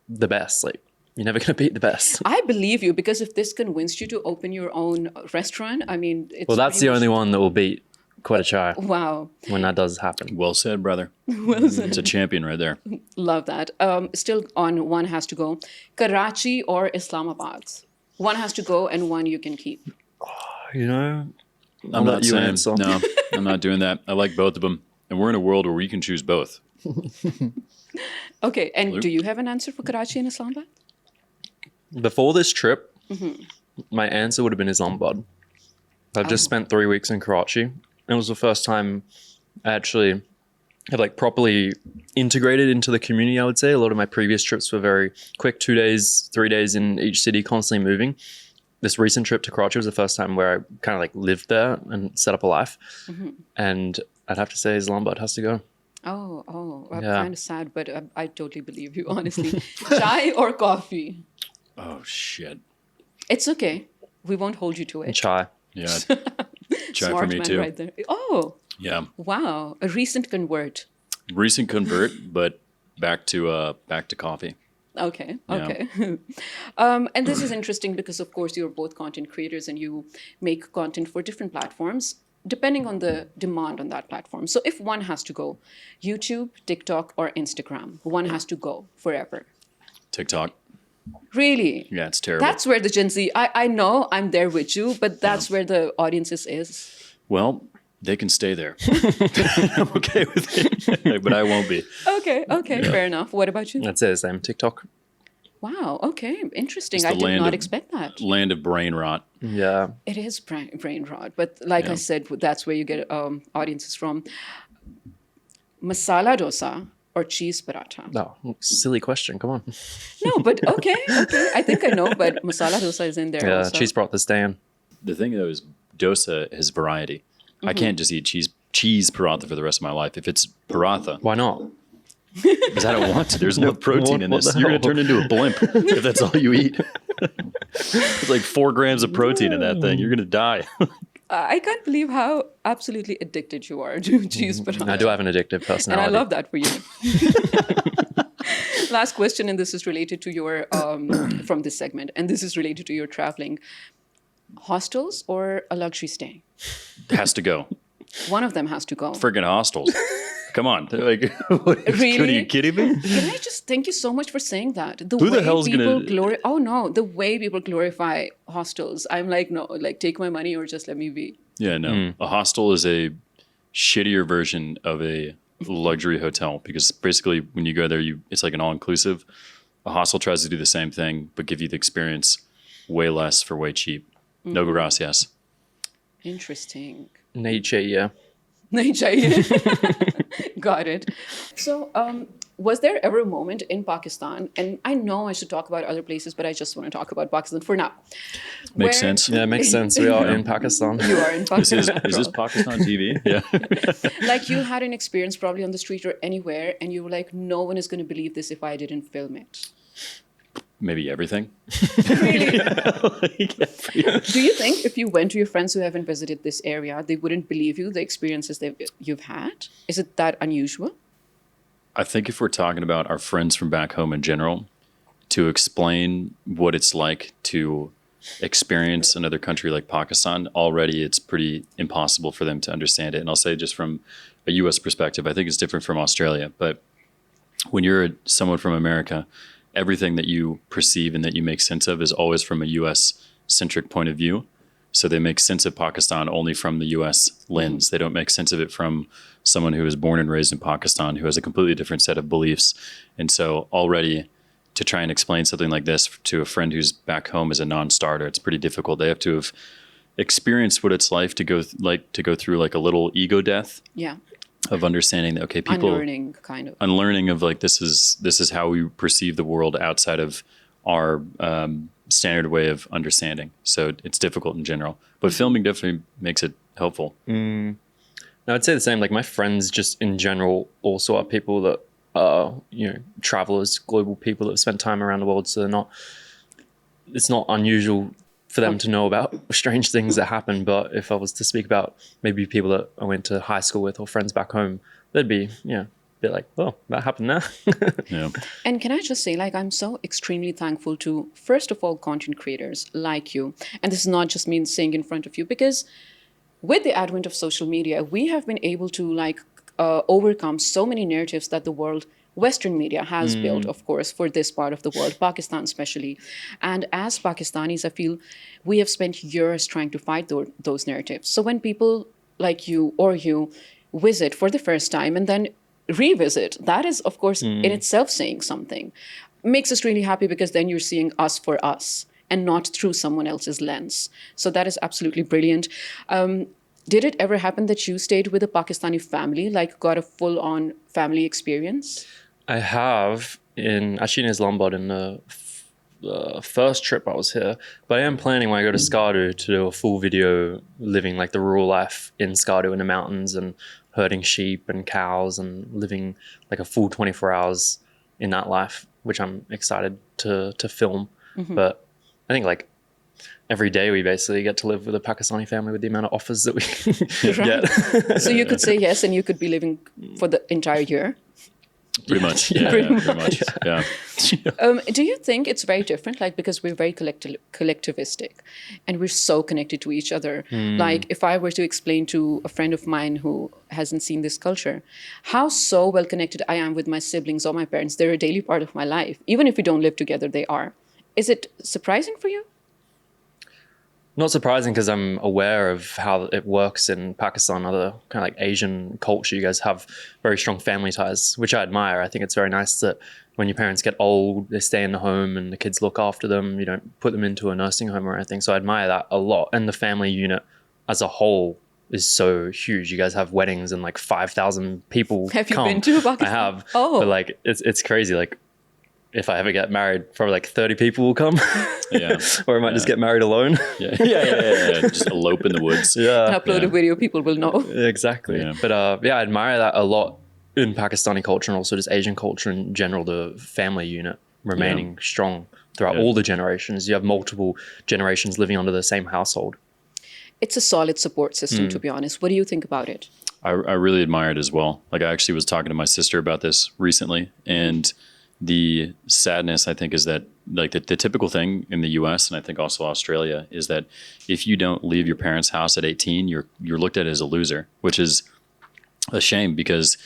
the best. Like, you're never going to beat the best. I believe you, because if this convinced you to open your own restaurant, I mean, it's Well, that's pretty the much- only one that will beat quite a chai Wow, when that does happen. Well said, brother. It's a champion right there. love that. Still on one has to go. Karachi or Islamabad? One has to go and one you can keep. You know, I'm I'll let not you saying answer. no. I'm not doing that. I like both of them, and we're in a world where we can choose both. Okay, and Luke? do you have an answer for Karachi and Islamabad? Before this trip, my answer would have been Islamabad. I've just spent 3 weeks in Karachi. It was the first time I actually have like properly integrated into the community, I would say. A lot of my previous trips were very quick, 2 days, 3 days in each city, constantly moving. This recent trip to Karachi was the first time where I kind of like lived there and set up a life. And I'd have to say Islamabad has to go. Oh, I'm Yeah. kind of sad, but I totally believe you, honestly. Chai or coffee? Oh shit. It's okay. We won't hold you to it. Chai. Yeah. Chai for Smart me man too. right there. Oh, Yeah. wow. A recent convert. Recent convert, but back to coffee. Okay, Yeah. okay. And this is interesting because, of course, you're both content creators and you make content for different platforms, depending on the demand on that platform. So if one has to go, YouTube, TikTok, or Instagram, one has to go forever. TikTok. Really? Yeah, it's terrible. That's where the Gen Z, I know I'm there with you, but that's where the audiences is. Well, they can stay there. I'm okay with it, but I won't be. Okay, fair enough. What about you? I'd say the same. TikTok. Wow, okay, interesting. It's I the did land not of- expect that. Land of brain rot. Yeah. It is brain rot, but like I said, that's where you get audiences from. Masala dosa or cheese paratha? No, silly question. Come on. No, but okay. I think I know, but masala dosa is in there Yeah, also. cheese paratha stand. The thing though is dosa has variety. I can't just eat cheese paratha for the rest of my life. If it's paratha, Why not? because I don't want to. There's no protein in what this. the You're going to hell? turn into a blimp if that's all you eat. It's like 4 grams of protein in that thing. You're going to die. I can't believe how absolutely addicted you are to cheese paratha. I do have an addictive And personality. I love that for you. Last question, and this is related to your, from this segment, and this is related to your traveling. Hostels or a luxury stay? Has to go. One of them has to go. Friggin' hostels. Come on. Like, what are Really? you kidding me? Can I just thank you so much for saying that? Who the hell's gonna- Oh no, the way people glorify hostels. I'm like, no, like take my money or just let me be. Yeah, no. A hostel is a shittier version of a luxury hotel because basically when you go there, it's like an all-inclusive. A hostel tries to do the same thing but give you the experience way less for way cheap. No gracias. Interesting. Nature, yeah. नहीं चाहिए. Got it. So, was there ever a moment in Pakistan, and I know I should talk about other places, but I just want to talk about Pakistan for now. Makes sense. Yeah, it makes sense. We are in Pakistan. You are in Pakistan. Is this Pakistan TV? Yeah. Like you had an experience probably on the street or anywhere, and you were like, no one is going to believe this if I didn't film it. Maybe everything. Really? Like, Do you think if you went to your friends who haven't visited this area, they wouldn't believe you, the experiences you've had? Is it that unusual? I think if we're talking about our friends from back home in general, to explain what it's like to experience another country like Pakistan, already it's pretty impossible for them to understand it. And I'll say just from a U.S. perspective, I think it's different from Australia. But when you're someone from America, everything that you perceive and that you make sense of is always from a U.S.-centric point of view. So they make sense of Pakistan only from the U.S. lens. They don't make sense of it from someone who was born and raised in Pakistan, who has a completely different set of beliefs. And so already to try and explain something like this to a friend who's back home as a non-starter, it's pretty difficult. They have to have experienced what it's like to go through like a little ego death Yeah. of understanding that, okay, people Unlearning, kind of. unlearning of like this is how we perceive the world outside of our standard way of understanding. So it's difficult in general, but filming definitely makes it helpful. No, I'd say the same. Like my friends, just in general, also are people that are travelers, global people that have spent time around the world. So it's not unusual for them to know about strange things that happen. But if I was to speak about maybe people that I went to high school with or friends back home, they'd be a bit like, oh, that happened there. Yeah. And can I just say, like, I'm so extremely thankful to, first of all, content creators like you. And this is not just me saying in front of you, because with the advent of social media, we have been able to, like, overcome so many narratives that the world, Western media has built, of course, for this part of the world, Pakistan especially. And as Pakistanis, I feel we have spent years trying to fight those narratives. So when people like you or you visit for the first time and then revisit, that is, of course, in itself saying something. Makes us really happy because then you're seeing us for us and not through someone else's lens. So that is absolutely brilliant. Did it ever happen that you stayed with a Pakistani family, like got a full-on family experience? I have actually in Islamabad in the first trip I was here, but I am planning when I go to Skardu to do a full video living like the rural life in Skardu in the mountains and herding sheep and cows and living like a full 24 hours in that life, which I'm excited to film. But I think like every day we basically get to live with a Pakistani family with the amount of offers that we get. So you could say yes and you could be living for the entire year. Pretty much. Yeah, Pretty pretty much. Yeah. Do you think it's very different? Like, because we're very collectivistic and we're so connected to each other. Like, if I were to explain to a friend of mine who hasn't seen this culture, how so well connected I am with my siblings or my parents, they're a daily part of my life. Even if we don't live together, they are. Is it surprising for you? Not surprising because I'm aware of how it works in Pakistan, other kind of like Asian culture. You guys have very strong family ties, which I admire. I think it's very nice that when your parents get old, they stay in the home and the kids look after them. You don't put them into a nursing home or anything. So I admire that a lot. And the family unit as a whole is so huge. You guys have weddings and like 5,000 people Have you come. been to Pakistan? I have. Oh. But like, it's crazy. Like, if I ever get married, probably like 30 people will come. Yeah. Or I might just get married alone. Yeah. Just elope in the woods. Yeah. And upload a video, people will know. Exactly. Yeah. But I admire that a lot in Pakistani culture and also just Asian culture in general, the family unit remaining strong throughout all the generations. You have multiple generations living under the same household. It's a solid support system, to be honest. What do you think about it? I really admire it as well. Like, I actually was talking to my sister about this recently, and the sadness, I think, is that like the typical thing in the US and I think also Australia is that if you don't leave your parents' house at 18, you're looked at as a loser, which is a shame because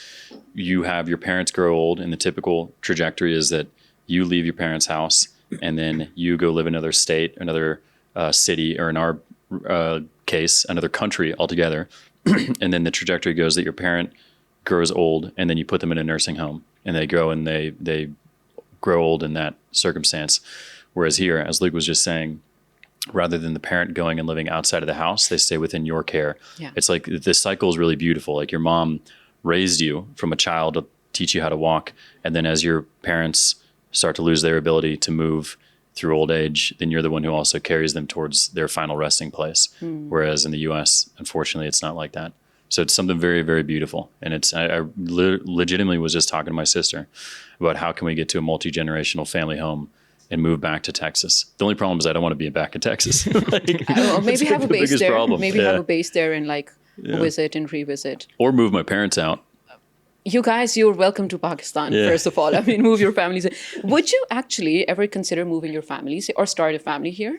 you have your parents grow old and the typical trajectory is that you leave your parents' house and then you go live in another state, another city, or in our case, another country altogether. And then the trajectory goes that your parent grows old and then you put them in a nursing home and they grow and they grow old in that circumstance. Whereas here, as Luke was just saying, rather than the parent going and living outside of the house, they stay within your care. Yeah. It's like this cycle is really beautiful. Like your mom raised you from a child to teach you how to walk. And then as your parents start to lose their ability to move through old age, then you're the one who also carries them towards their final resting place. Whereas in the US, unfortunately, it's not like that. So it's something very, very beautiful. And I legitimately was just talking to my sister about how can we get to a multi-generational family home and move back to Texas. The only problem is I don't want to be back in Texas. Like, Well, maybe have a the base biggest there. problem. Maybe Yeah. have a base there and like visit and revisit. Or move my parents out. You guys, you're welcome to Pakistan, first of all. I mean, move your families. Would you actually ever consider moving your families or start a family here?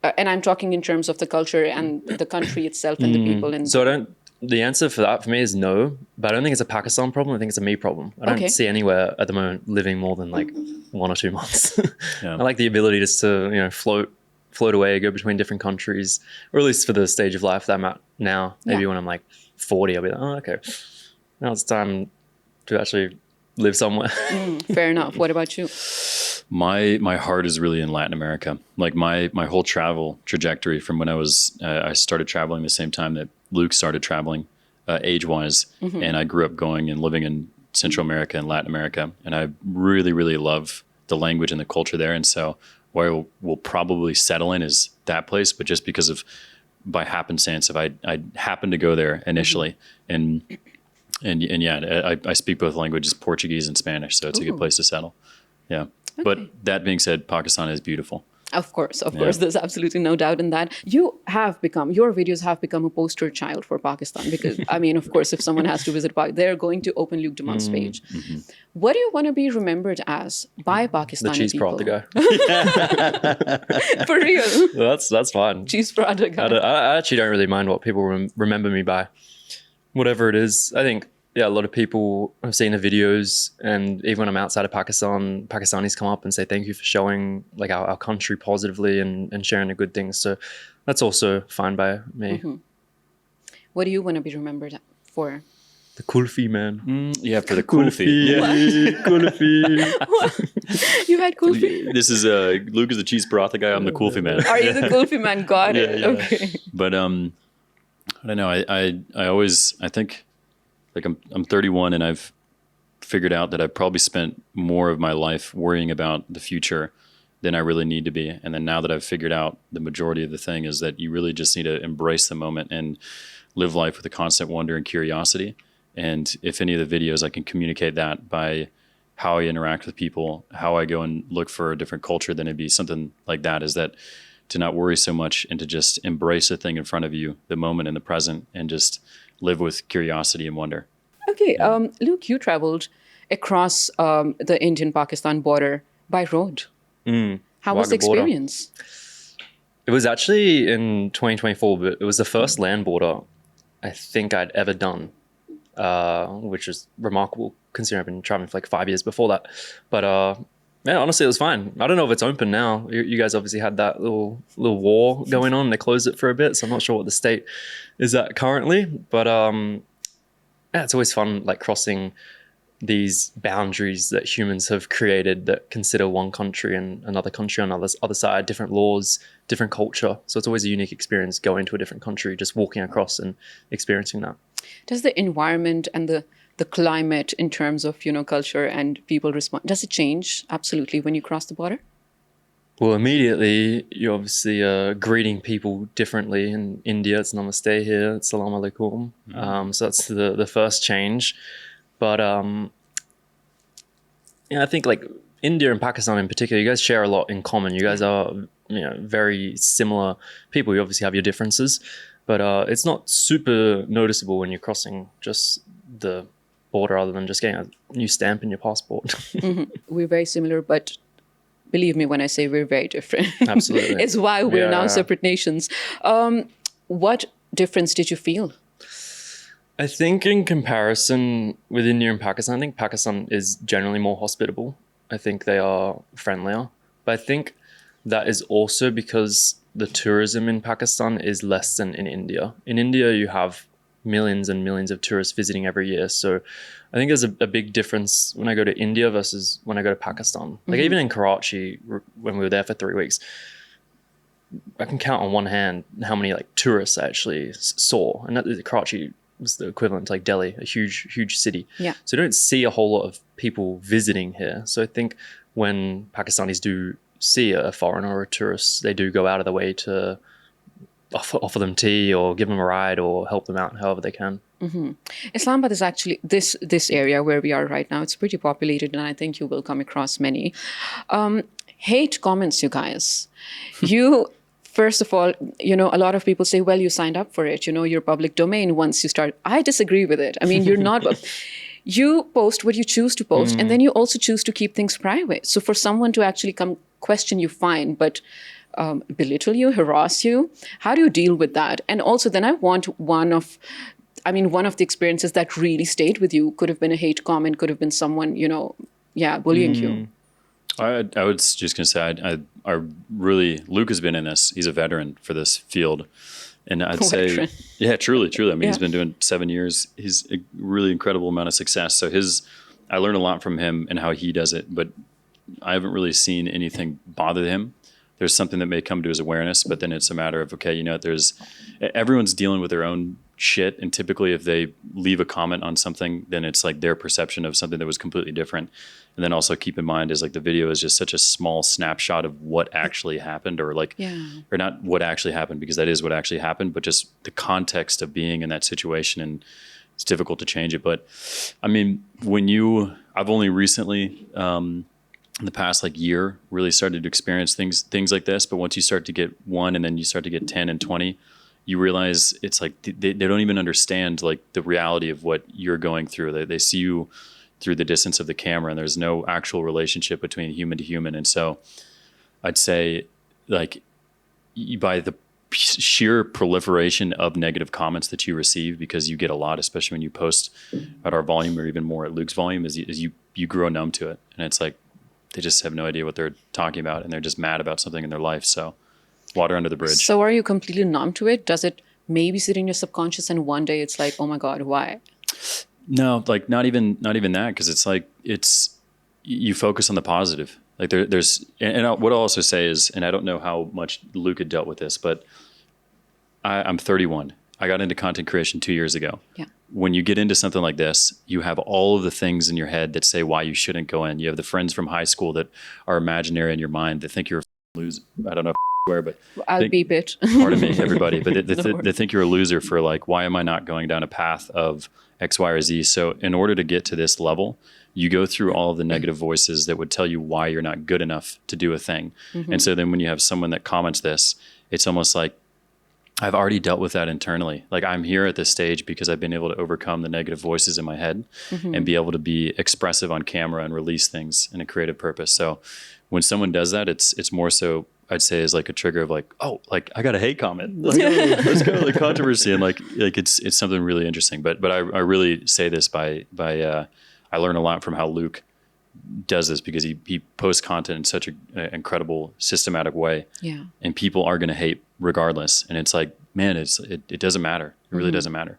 And I'm talking in terms of the culture and the country itself and the people. And So the answer for that for me is no, but I don't think it's a Pakistan problem. I think it's a me problem. I don't Okay. see anywhere at the moment living more than like 1 or 2 months. Yeah. I like the ability just to, float away, go between different countries, or at least for the stage of life that I'm at now. Maybe when I'm like 40, I'll be like, oh, okay. Now it's time to actually live somewhere. fair enough. What about you? My heart is really in Latin America. Like my whole travel trajectory from when I started traveling the same time that Luke started traveling age-wise. And I grew up going and living in Central America and Latin America. And I really, really love the language and the culture there. And so where we'll probably settle in is that place. But just because of by happenstance, if I happened to go there initially and yeah, I speak both languages, Portuguese and Spanish. So it's a good place to settle. Yeah. But that being said, Pakistan is beautiful. Of course, there's absolutely no doubt in that. Your videos have become a poster child for Pakistan because, I mean, of course, if someone has to visit Pakistan, they're going to open Luke Damant's page. What do you want to be remembered as by Pakistani The cheese people? paratha guy. For real. That's fine. Cheese paratha guy. I actually don't really mind what people remember me by. whatever it is. I think, yeah, a lot of people have seen the videos, and even when I'm outside of Pakistan, Pakistanis come up and say thank you for showing like our country positively and sharing the good things. So that's also fine by me. What do you want to be remembered for? The kulfi, man. Yeah, for the kulfi. Kulfi. You had kulfi? This is Luke is the cheese paratha guy. I'm the kulfi man. Are you the kulfi man? Got it. Yeah. Okay. But I don't know. I think like I'm 31 and I've figured out that I've probably spent more of my life worrying about the future than I really need to be. And then now that I've figured out the majority of the thing is that you really just need to embrace the moment and live life with a constant wonder and curiosity. And if any of the videos, I can communicate that by how I interact with people, how I go and look for a different culture, then it'd be something like that, is that to not worry so much and to just embrace the thing in front of you, the moment in the present, and just live with curiosity and wonder. Okay. Luke, you traveled across the Indian-Pakistan border by road. How was the Wagah border. experience? It was actually in 2024, but it was the first land border I think I'd ever done, which is remarkable considering I've been traveling for like 5 years before that. But yeah, honestly, it was fine. I don't know if it's open now. You guys obviously had that little war going on. They closed it for a bit, so I'm not sure what the state is at currently. But yeah, it's always fun like crossing these boundaries that humans have created that consider one country and another country on the other side, different laws, different culture. So it's always a unique experience going to a different country, just walking across and experiencing that. Does the environment and the climate in terms of, culture and people respond, does it change absolutely when you cross the border? Well, immediately you're obviously greeting people differently. In India, it's namaste. Here, it's salam alaikum. So that's the first change. But yeah, I think like India and Pakistan in particular, you guys share a lot in common. You guys are very similar people. You obviously have your differences, but it's not super noticeable when you're crossing just the border, other than just getting a new stamp in your passport. We're very similar, but believe me when I say we're very different. Absolutely. It's why we're now Yeah. separate nations. What difference did you feel? I think in comparison with India and Pakistan, I think Pakistan is generally more hospitable. I think they are friendlier. But I think that is also because the tourism in Pakistan is less than in India. In India, you have millions and millions of tourists visiting every year. So I think there's a big difference when I go to India versus when I go to Pakistan. Like even in Karachi, when we were there for 3 weeks, I can count on one hand how many like tourists I actually saw. And Karachi was the equivalent to like Delhi, a huge city. Yeah. So you don't see a whole lot of people visiting here. So I think when Pakistanis do see a foreigner or a tourist, they do go out of the way to offer them tea or give them a ride or help them out however they can. Islamabad is actually this area where we are right now. It's pretty populated, and I think you will come across many hate comments. You guys, first of all, a lot of people say, well, you signed up for it. You're public domain once you start. I disagree with it. I mean, you're not. You post what you choose to post, and then you also choose to keep things private. So for someone to actually come question you, fine, but belittle you, harass you, how do you deal with that? And also, then I want one of the experiences that really stayed with you. Could have been a hate comment, could have been someone, bullying you. I was just going to say, I really, Luke has been in this. He's a veteran for this field. And I'd say, yeah, truly. I mean, he's been doing 7 years. He's a really incredible amount of success. So I learned a lot from him and how he does it, but I haven't really seen anything bother him. There's something that may come to his awareness, but then it's a matter of, okay, everyone's dealing with their own shit. And typically if they leave a comment on something, then it's like their perception of something that was completely different. And then also keep in mind is like the video is just such a small snapshot of what actually happened, or or not what actually happened, because that is what actually happened, but just the context of being in that situation. And it's difficult to change it. But I mean, I've only recently, in the past year, really started to experience things like this. But once you start to get one, and then you start to get 10 and 20, you realize it's like they don't even understand like the reality of what you're going through. They see you through the distance of the camera, and there's no actual relationship between human to human. And so I'd say like by the sheer proliferation of negative comments that you receive, because you get a lot, especially when you post at our volume or even more at Luke's volume, is you grow numb to it. And it's like, they just have no idea what they're talking about, and they're just mad about something in their life. So water under the bridge. So are you completely numb to it? Does it maybe sit in your subconscious and one day it's like, oh my God, why? No, like not even that, because it's like, you focus on the positive. Like there's, what I'll also say is, and I don't know how much Luke had dealt with this, but I'm 31. I got into content creation 2 years ago. Yeah. When you get into something like this, you have all of the things in your head that say why you shouldn't go in. You have the friends from high school that are imaginary in your mind that think you're a loser. I don't know where, but I'll beep it. pardon me, everybody, but they think you're a loser for like, why am I not going down a path of X, Y, or Z? So in order to get to this level, you go through all of the negative voices that would tell you why you're not good enough to do a thing. Mm-hmm. And so then when you have someone that comments this, it's almost like, I've already dealt with that internally. Like, I'm here at this stage because I've been able to overcome the negative voices in my head and be able to be expressive on camera and release things in a creative purpose. So when someone does that, it's more so, I'd say, is like a trigger of like, oh, like I got a hate comment. Let's go, like controversy. And like it's something really interesting. But I really say this by I learn a lot from how Luke does this, because he posts content in such an incredible systematic way. Yeah. And people are going to hate regardless. And it's like, man, it doesn't matter. It really doesn't matter.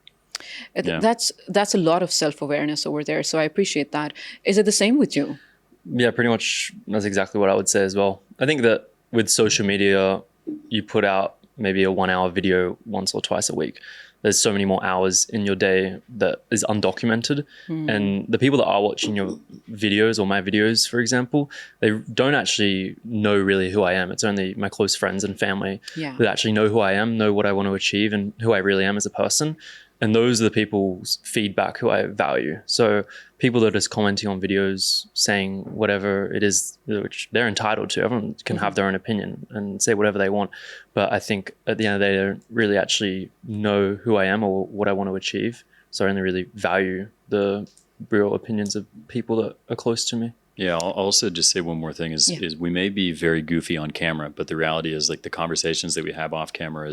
Yeah. That's a lot of self-awareness over there. So I appreciate that. Is it the same with you? Yeah, pretty much. That's exactly what I would say as well. I think that with social media, you put out maybe a 1 hour video once or twice a week. There's so many more hours in your day that is undocumented. And the people that are watching your videos or my videos, for example, they don't actually know really who I am. It's only my close friends and family that actually know who I am, know what I want to achieve and who I really am as a person. And those are the people's feedback who I value. So people that are just commenting on videos, saying whatever it is, which they're entitled to. Everyone can have their own opinion and say whatever they want. But I think at the end of the day, they don't really actually know who I am or what I want to achieve. So I only really value the real opinions of people that are close to me. Yeah, I'll also just say one more thing is we may be very goofy on camera, but the reality is like the conversations that we have off camera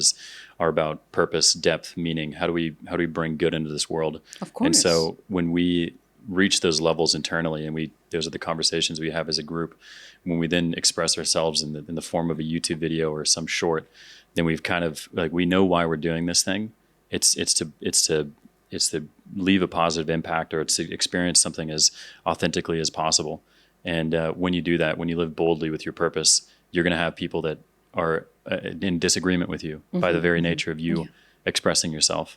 are about purpose, depth, meaning. How do we bring good into this world? Of course. And so when we reach those levels internally, and those are the conversations we have as a group, when we then express ourselves in the form of a YouTube video or some short, then we've kind of like, we know why we're doing this thing. It's to leave a positive impact, or it's to experience something as authentically as possible. And when you do that, when you live boldly with your purpose, you're going to have people that are in disagreement with you by the very nature of you expressing yourself.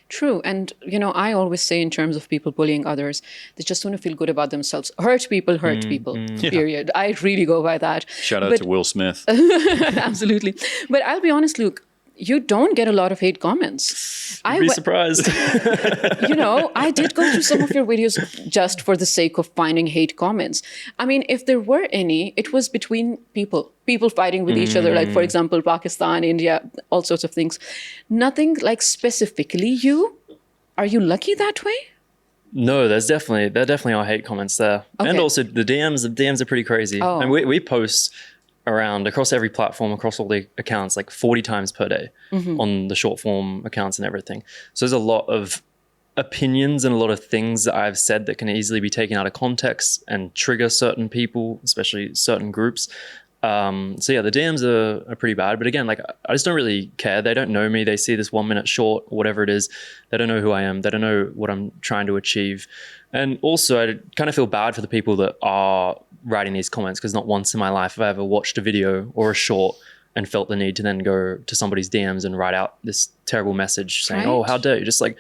True. And, I always say in terms of people bullying others, they just want to feel good about themselves. Hurt people, period. I really go by that. Shout out to Will Smith. Absolutely. But I'll be honest, Luke, you don't get a lot of hate comments. You'd be surprised. I did go through some of your videos just for the sake of finding hate comments. I mean, if there were any, it was between people fighting with each other, like, for example, Pakistan, India, all sorts of things. Nothing like specifically you. Are you lucky that way? No, there definitely are hate comments there. Okay. And also the DMs are pretty crazy. Oh. And we post around across every platform, across all the accounts, like 40 times per day on the short form accounts and everything. So there's a lot of opinions and a lot of things that I've said that can easily be taken out of context and trigger certain people, especially certain groups. So yeah, the DMs are pretty bad. But again, like, I just don't really care. They don't know me. They see this 1 minute short, whatever it is. They don't know who I am. They don't know what I'm trying to achieve. And also, I kind of feel bad for the people that are writing these comments, because not once in my life have I ever watched a video or a short and felt the need to then go to somebody's DMs and write out this terrible message saying, oh, how dare you? Just like,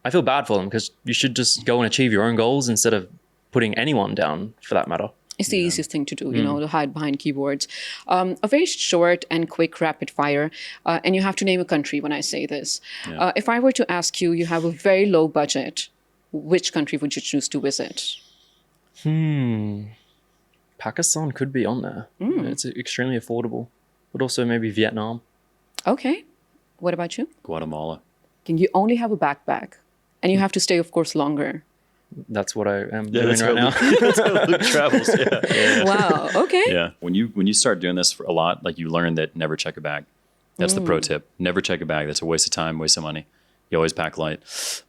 I feel bad for them, because you should just go and achieve your own goals instead of putting anyone down for that matter. It's the easiest thing to do, to hide behind keyboards. A very short and quick rapid fire. And you have to name a country when I say this. Yeah. If I were to ask you, you have a very low budget, which country would you choose to visit? Pakistan could be on there. It's extremely affordable. But also maybe Vietnam. Okay. What about you? Guatemala. You only have a backpack. And you have to stay, of course, longer. That's what I am doing right now. That's how Luke travels. Yeah. Wow. Okay. Yeah. When you start doing this for a lot, like, you learn that never check a bag. That's the pro tip. Never check a bag. That's a waste of time, waste of money. You always pack light.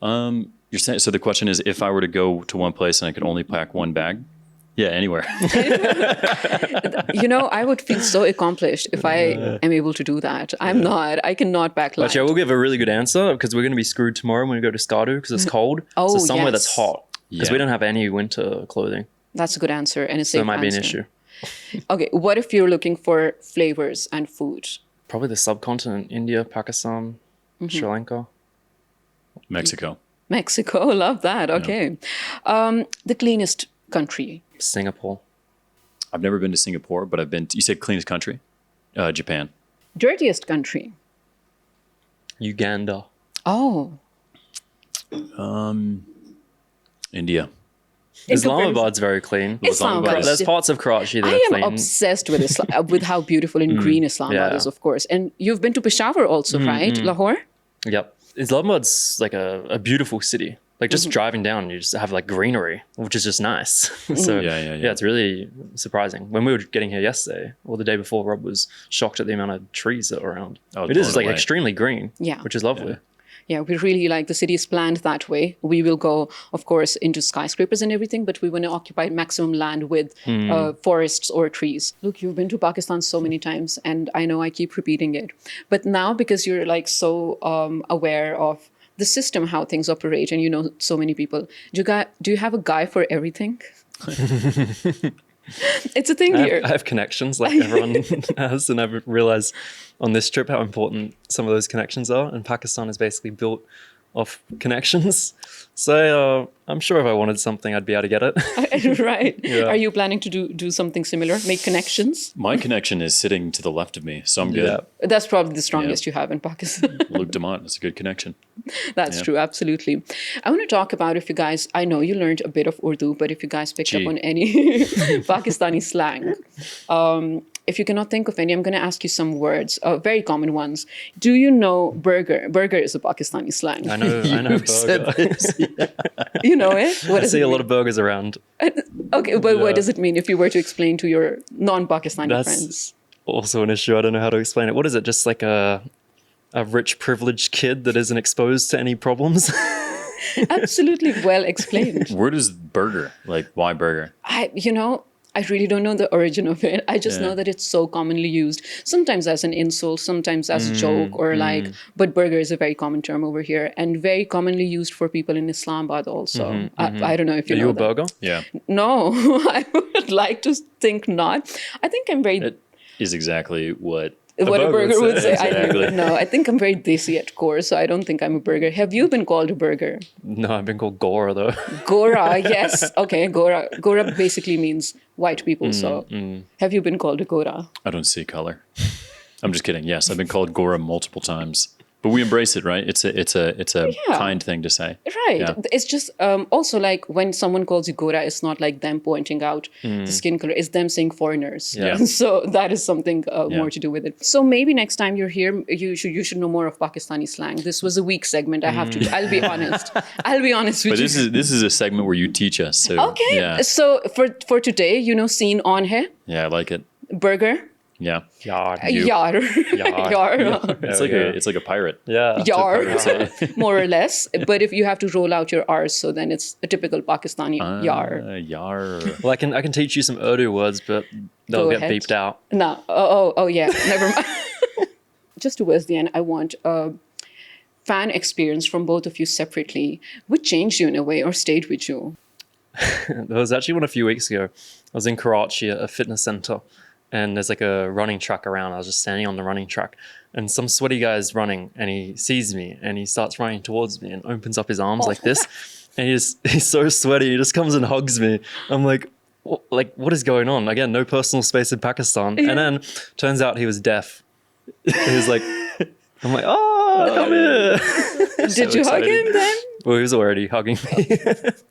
You're saying, so the question is, if I were to go to one place and I could only pack one bag, yeah, anywhere. You know, I would feel so accomplished if I am able to do that. I'm not. I cannot back light. Actually, I will give a really good answer because we're going to be screwed tomorrow when we go to Skadu because it's cold. Oh, so somewhere that's yes. hot because Yeah. we don't have any winter clothing. That's a good answer and a So safe it might be an answer. issue. Okay, what if you're looking for flavors and food? Probably the subcontinent, India, Pakistan, Sri Lanka. Mexico. Mexico, love that. Okay. The cleanest country. Singapore. I've never been to Singapore, but I've been. You said cleanest country? Japan. Dirtiest country. Uganda. Oh. India. Islamabad's very clean. Islamabad. There's parts of Karachi that I are am clean. obsessed with with how beautiful and green Islamabad yeah. is, of course. And you've been to Peshawar also, right? Lahore? Yep. Islamabad's like a beautiful city. Like just driving down, you just have like greenery, which is just nice. So Yeah. it's really surprising. When we were getting here yesterday or the day before, Rob was shocked at the amount of trees that are around. I was It is blown like away. extremely green, Yeah. which is lovely. Yeah, we really like the city is planned that way. We will go, of course, into skyscrapers and everything, but we want to occupy maximum land with forests or trees. Look, you've been to Pakistan so many times, and I know I keep repeating it. But now, because you're like so aware of the system, how things operate, and you know so many people, do you have a guy for everything? It's a thing here. I have connections like everyone has, and I've realized on this trip how important some of those connections are. And Pakistan is basically built off connections. So I'm sure if I wanted something, I'd be able to get it. Right. Yeah. Are you planning to do something similar? Make connections? My connection is sitting to the left of me, so I'm good. Yeah. That's probably the strongest you have in Pakistan. Luke Damant, that's a good connection. That's true, absolutely. I want to talk about if you guys, I know you learned a bit of Urdu, but if you guys picked up Gee. on any Pakistani slang. If you cannot think of any, I'm going to ask you some words, very common ones. Do you know burger? Burger is a Pakistani slang. I know burger. You know it? What I does see it a lot mean? of burgers around. Okay, but what does it mean if you were to explain to your non-Pakistani That's friends? also an issue. I don't know how to explain it. What is it? Just like a rich, privileged kid that isn't exposed to any problems? Absolutely well explained. Where does burger, like why burger? I really don't know the origin of it. I just Yeah. know that it's so commonly used, sometimes as an insult, sometimes as a joke, or but burger is a very common term over here and very commonly used for people in Islamabad also. I don't know if you Are know you a that. burger? Yeah, No, I would like to think not. I think I'm very it is exactly what what a burger burger would would say. say. Exactly. No, I think I'm very desi at core, so I don't think I'm a burger. Have you been called a burger? No, I've been called Gora though. Gora, yes. Okay, Gora. Gora basically means white people. So have you been called a Gora? I don't see color. I'm just kidding. Yes, I've been called Gora multiple times, but we embrace it, right? It's a Yeah. kind thing to say. Right. Yeah. It's just also like when someone calls you Gora, it's not like them pointing out the skin color. It's them saying foreigners. Yeah. So that is something more to do with it. So maybe next time you're here, you should know more of Pakistani slang. This was a weak segment. I have to. I'll be honest. I'll be honest with But you. this is a segment where you teach us. So, Okay. Yeah. So for today, scene on hai, Yeah, I like it. burger, Yeah. Yar. yar, yar. It's like a pirate. Yeah. Yar, pirate more or less. But if you have to roll out your R's, so then it's a typical Pakistani yar. Yar. Well, I can teach you some Urdu words, but they'll Go get ahead. beeped out. No. Oh, yeah. Never mind. Just towards the end, I want a fan experience from both of you separately. Which changed you in a way or stayed with you? There was actually one a few weeks ago. I was in Karachi at a fitness center, and there's like a running track around. I was just standing on the running track, and some sweaty guy is running, and he sees me, and he starts running towards me, and opens up his arms like this, and he's so sweaty. He just comes and hugs me. I'm like, what is going on? Again, no personal space in Pakistan. And then turns out he was deaf. He was like, I'm like, come here. Did you hug him then? Well, he was already hugging me.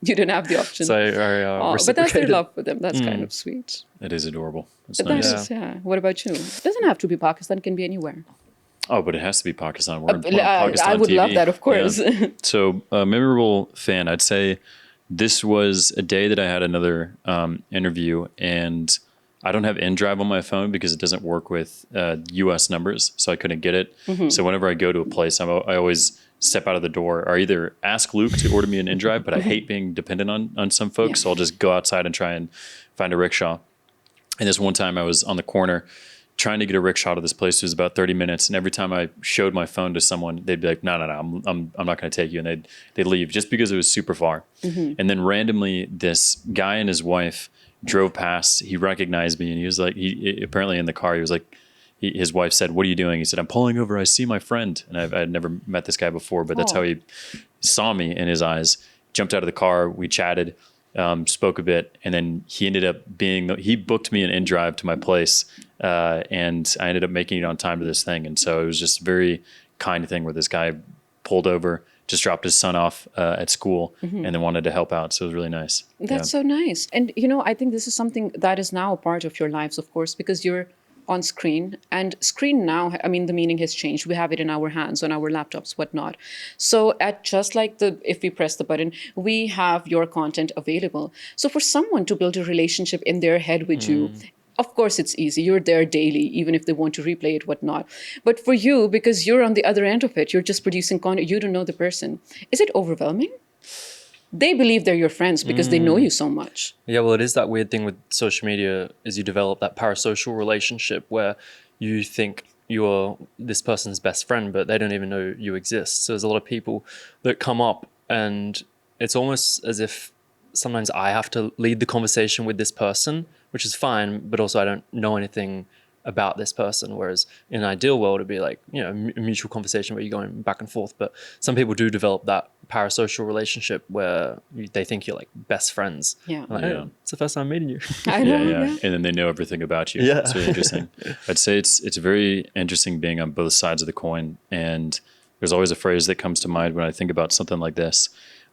You didn't have the option. So I but that's their reciprocated. love for them. That's kind of sweet. It is adorable. It's That nice. is, yeah. What about you? It doesn't have to be Pakistan. It can be anywhere. Oh, but it has to be Pakistan. We're on I Pakistan would love TV. that, of course. Yeah. So, memorable fan, I'd say this was a day that I had another interview, and I don't have InDrive on my phone because it doesn't work with US numbers, so I couldn't get it. So whenever I go to a place, I always step out of the door or either ask Luke to order me an InDrive, but I hate being dependent on some folks, so I'll just go outside and try and find a rickshaw. And this one time I was on the corner trying to get a rickshaw to this place. It was about 30 minutes. And every time I showed my phone to someone, they'd be like, no, I'm not going to take you. And they'd leave just because it was super far. And then randomly this guy and his wife drove past. He recognized me and he was like, apparently in the car, he was like, his wife said, what are you doing? He said, I'm pulling over. I see my friend. And I had never met this guy before, but that's how he saw me in his eyes. Jumped out of the car. We chatted. Spoke a bit, and then he ended up he booked me an InDrive to my place, and I ended up making it on time to this thing. And so it was just a very kind thing where this guy pulled over, just dropped his son off at school, and then wanted to help out. So it was really nice. That's so nice. And, I think this is something that is now a part of your lives, of course, because you're on screen, and screen now, I mean, the meaning has changed. We have it in our hands, on our laptops, whatnot. So just like if we press the button, we have your content available. So for someone to build a relationship in their head with you, of course, it's easy. You're there daily, even if they want to replay it, whatnot. But for you, because you're on the other end of it, you're just producing content, you don't know the person. Is it overwhelming? They believe they're your friends because they know you so much. Yeah, well, it is that weird thing with social media is you develop that parasocial relationship where you think you're this person's best friend, but they don't even know you exist. So there's a lot of people that come up and it's almost as if sometimes I have to lead the conversation with this person, which is fine, but also I don't know anything about this person. Whereas in an ideal world, it'd be like, a mutual conversation where you're going back and forth. But some people do develop that parasocial relationship where they think you're like best friends. Yeah. Like, hey, it's the first time I'm meeting you. I know. Yeah. And then they know everything about you. Yeah. It's really interesting. I'd say it's very interesting being on both sides of the coin. And there's always a phrase that comes to mind when I think about something like this,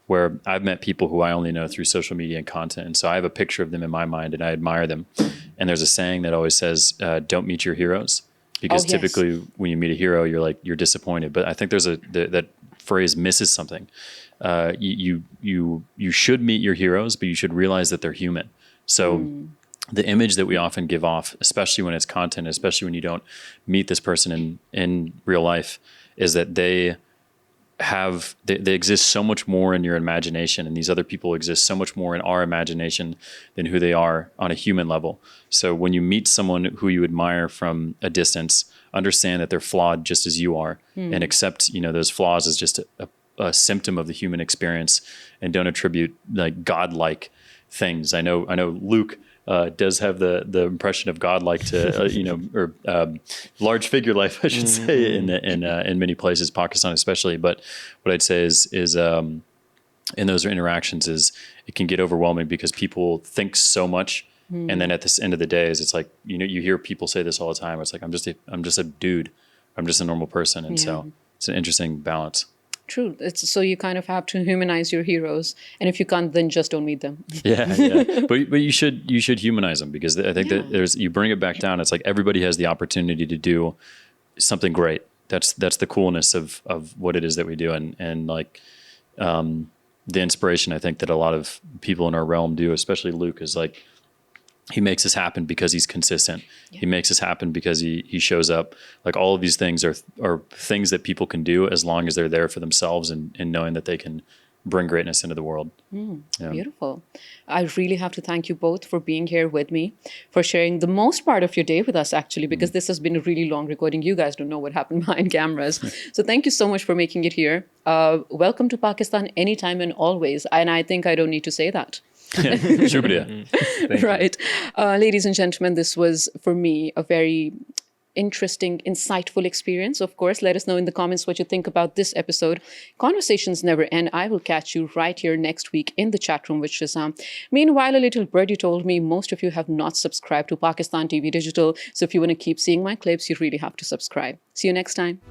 where I've met people who I only know through social media and content. And so I have a picture of them in my mind and I admire them. And there's a saying that always says, don't meet your heroes. Because typically when you meet a hero, you're disappointed. But I think that phrase misses something. You should meet your heroes, but you should realize that they're human. So the image that we often give off, especially when it's content, especially when you don't meet this person in real life, is that they exist so much more in your imagination, and these other people exist so much more in our imagination than who they are on a human level. So when you meet someone who you admire from a distance, understand that they're flawed just as you are, and accept those flaws as just a symptom of the human experience, and don't attribute like godlike things. I know Luke does have the impression of godlike to or large figure life, I should say, in many places, Pakistan especially. But what I'd say is in those interactions is it can get overwhelming because people think so much, and then at this end of the day, it's like you hear people say this all the time. It's like I'm just a dude, I'm just a normal person, and so it's an interesting balance. True. So you kind of have to humanize your heroes, and if you can't, then just don't meet them. Yeah. But you should humanize them, because I think that you bring it back down. It's like everybody has the opportunity to do something great. That's the coolness of what it is that we do, and like the inspiration I think that a lot of people in our realm do, especially Luke, is like he makes this happen because he's consistent. Yeah. He makes this happen because he shows up. Like all of these things are things that people can do as long as they're there for themselves and knowing that they can bring greatness into the world. Beautiful. I really have to thank you both for being here with me, for sharing the most part of your day with us, actually, because this has been a really long recording. You guys don't know what happened behind cameras. So thank you so much for making it here. Welcome to Pakistan anytime and always. And I think I don't need to say that. Shukriya. Right. Ladies and gentlemen, this was, for me, a very interesting, insightful experience. Of course, let us know in the comments what you think about this episode. Conversations never end. I will catch you right here next week in the chat room with Shizza. Meanwhile, a little birdie told me most of you have not subscribed to Pakistan TV Digital. So if you want to keep seeing my clips, you really have to subscribe. See you next time.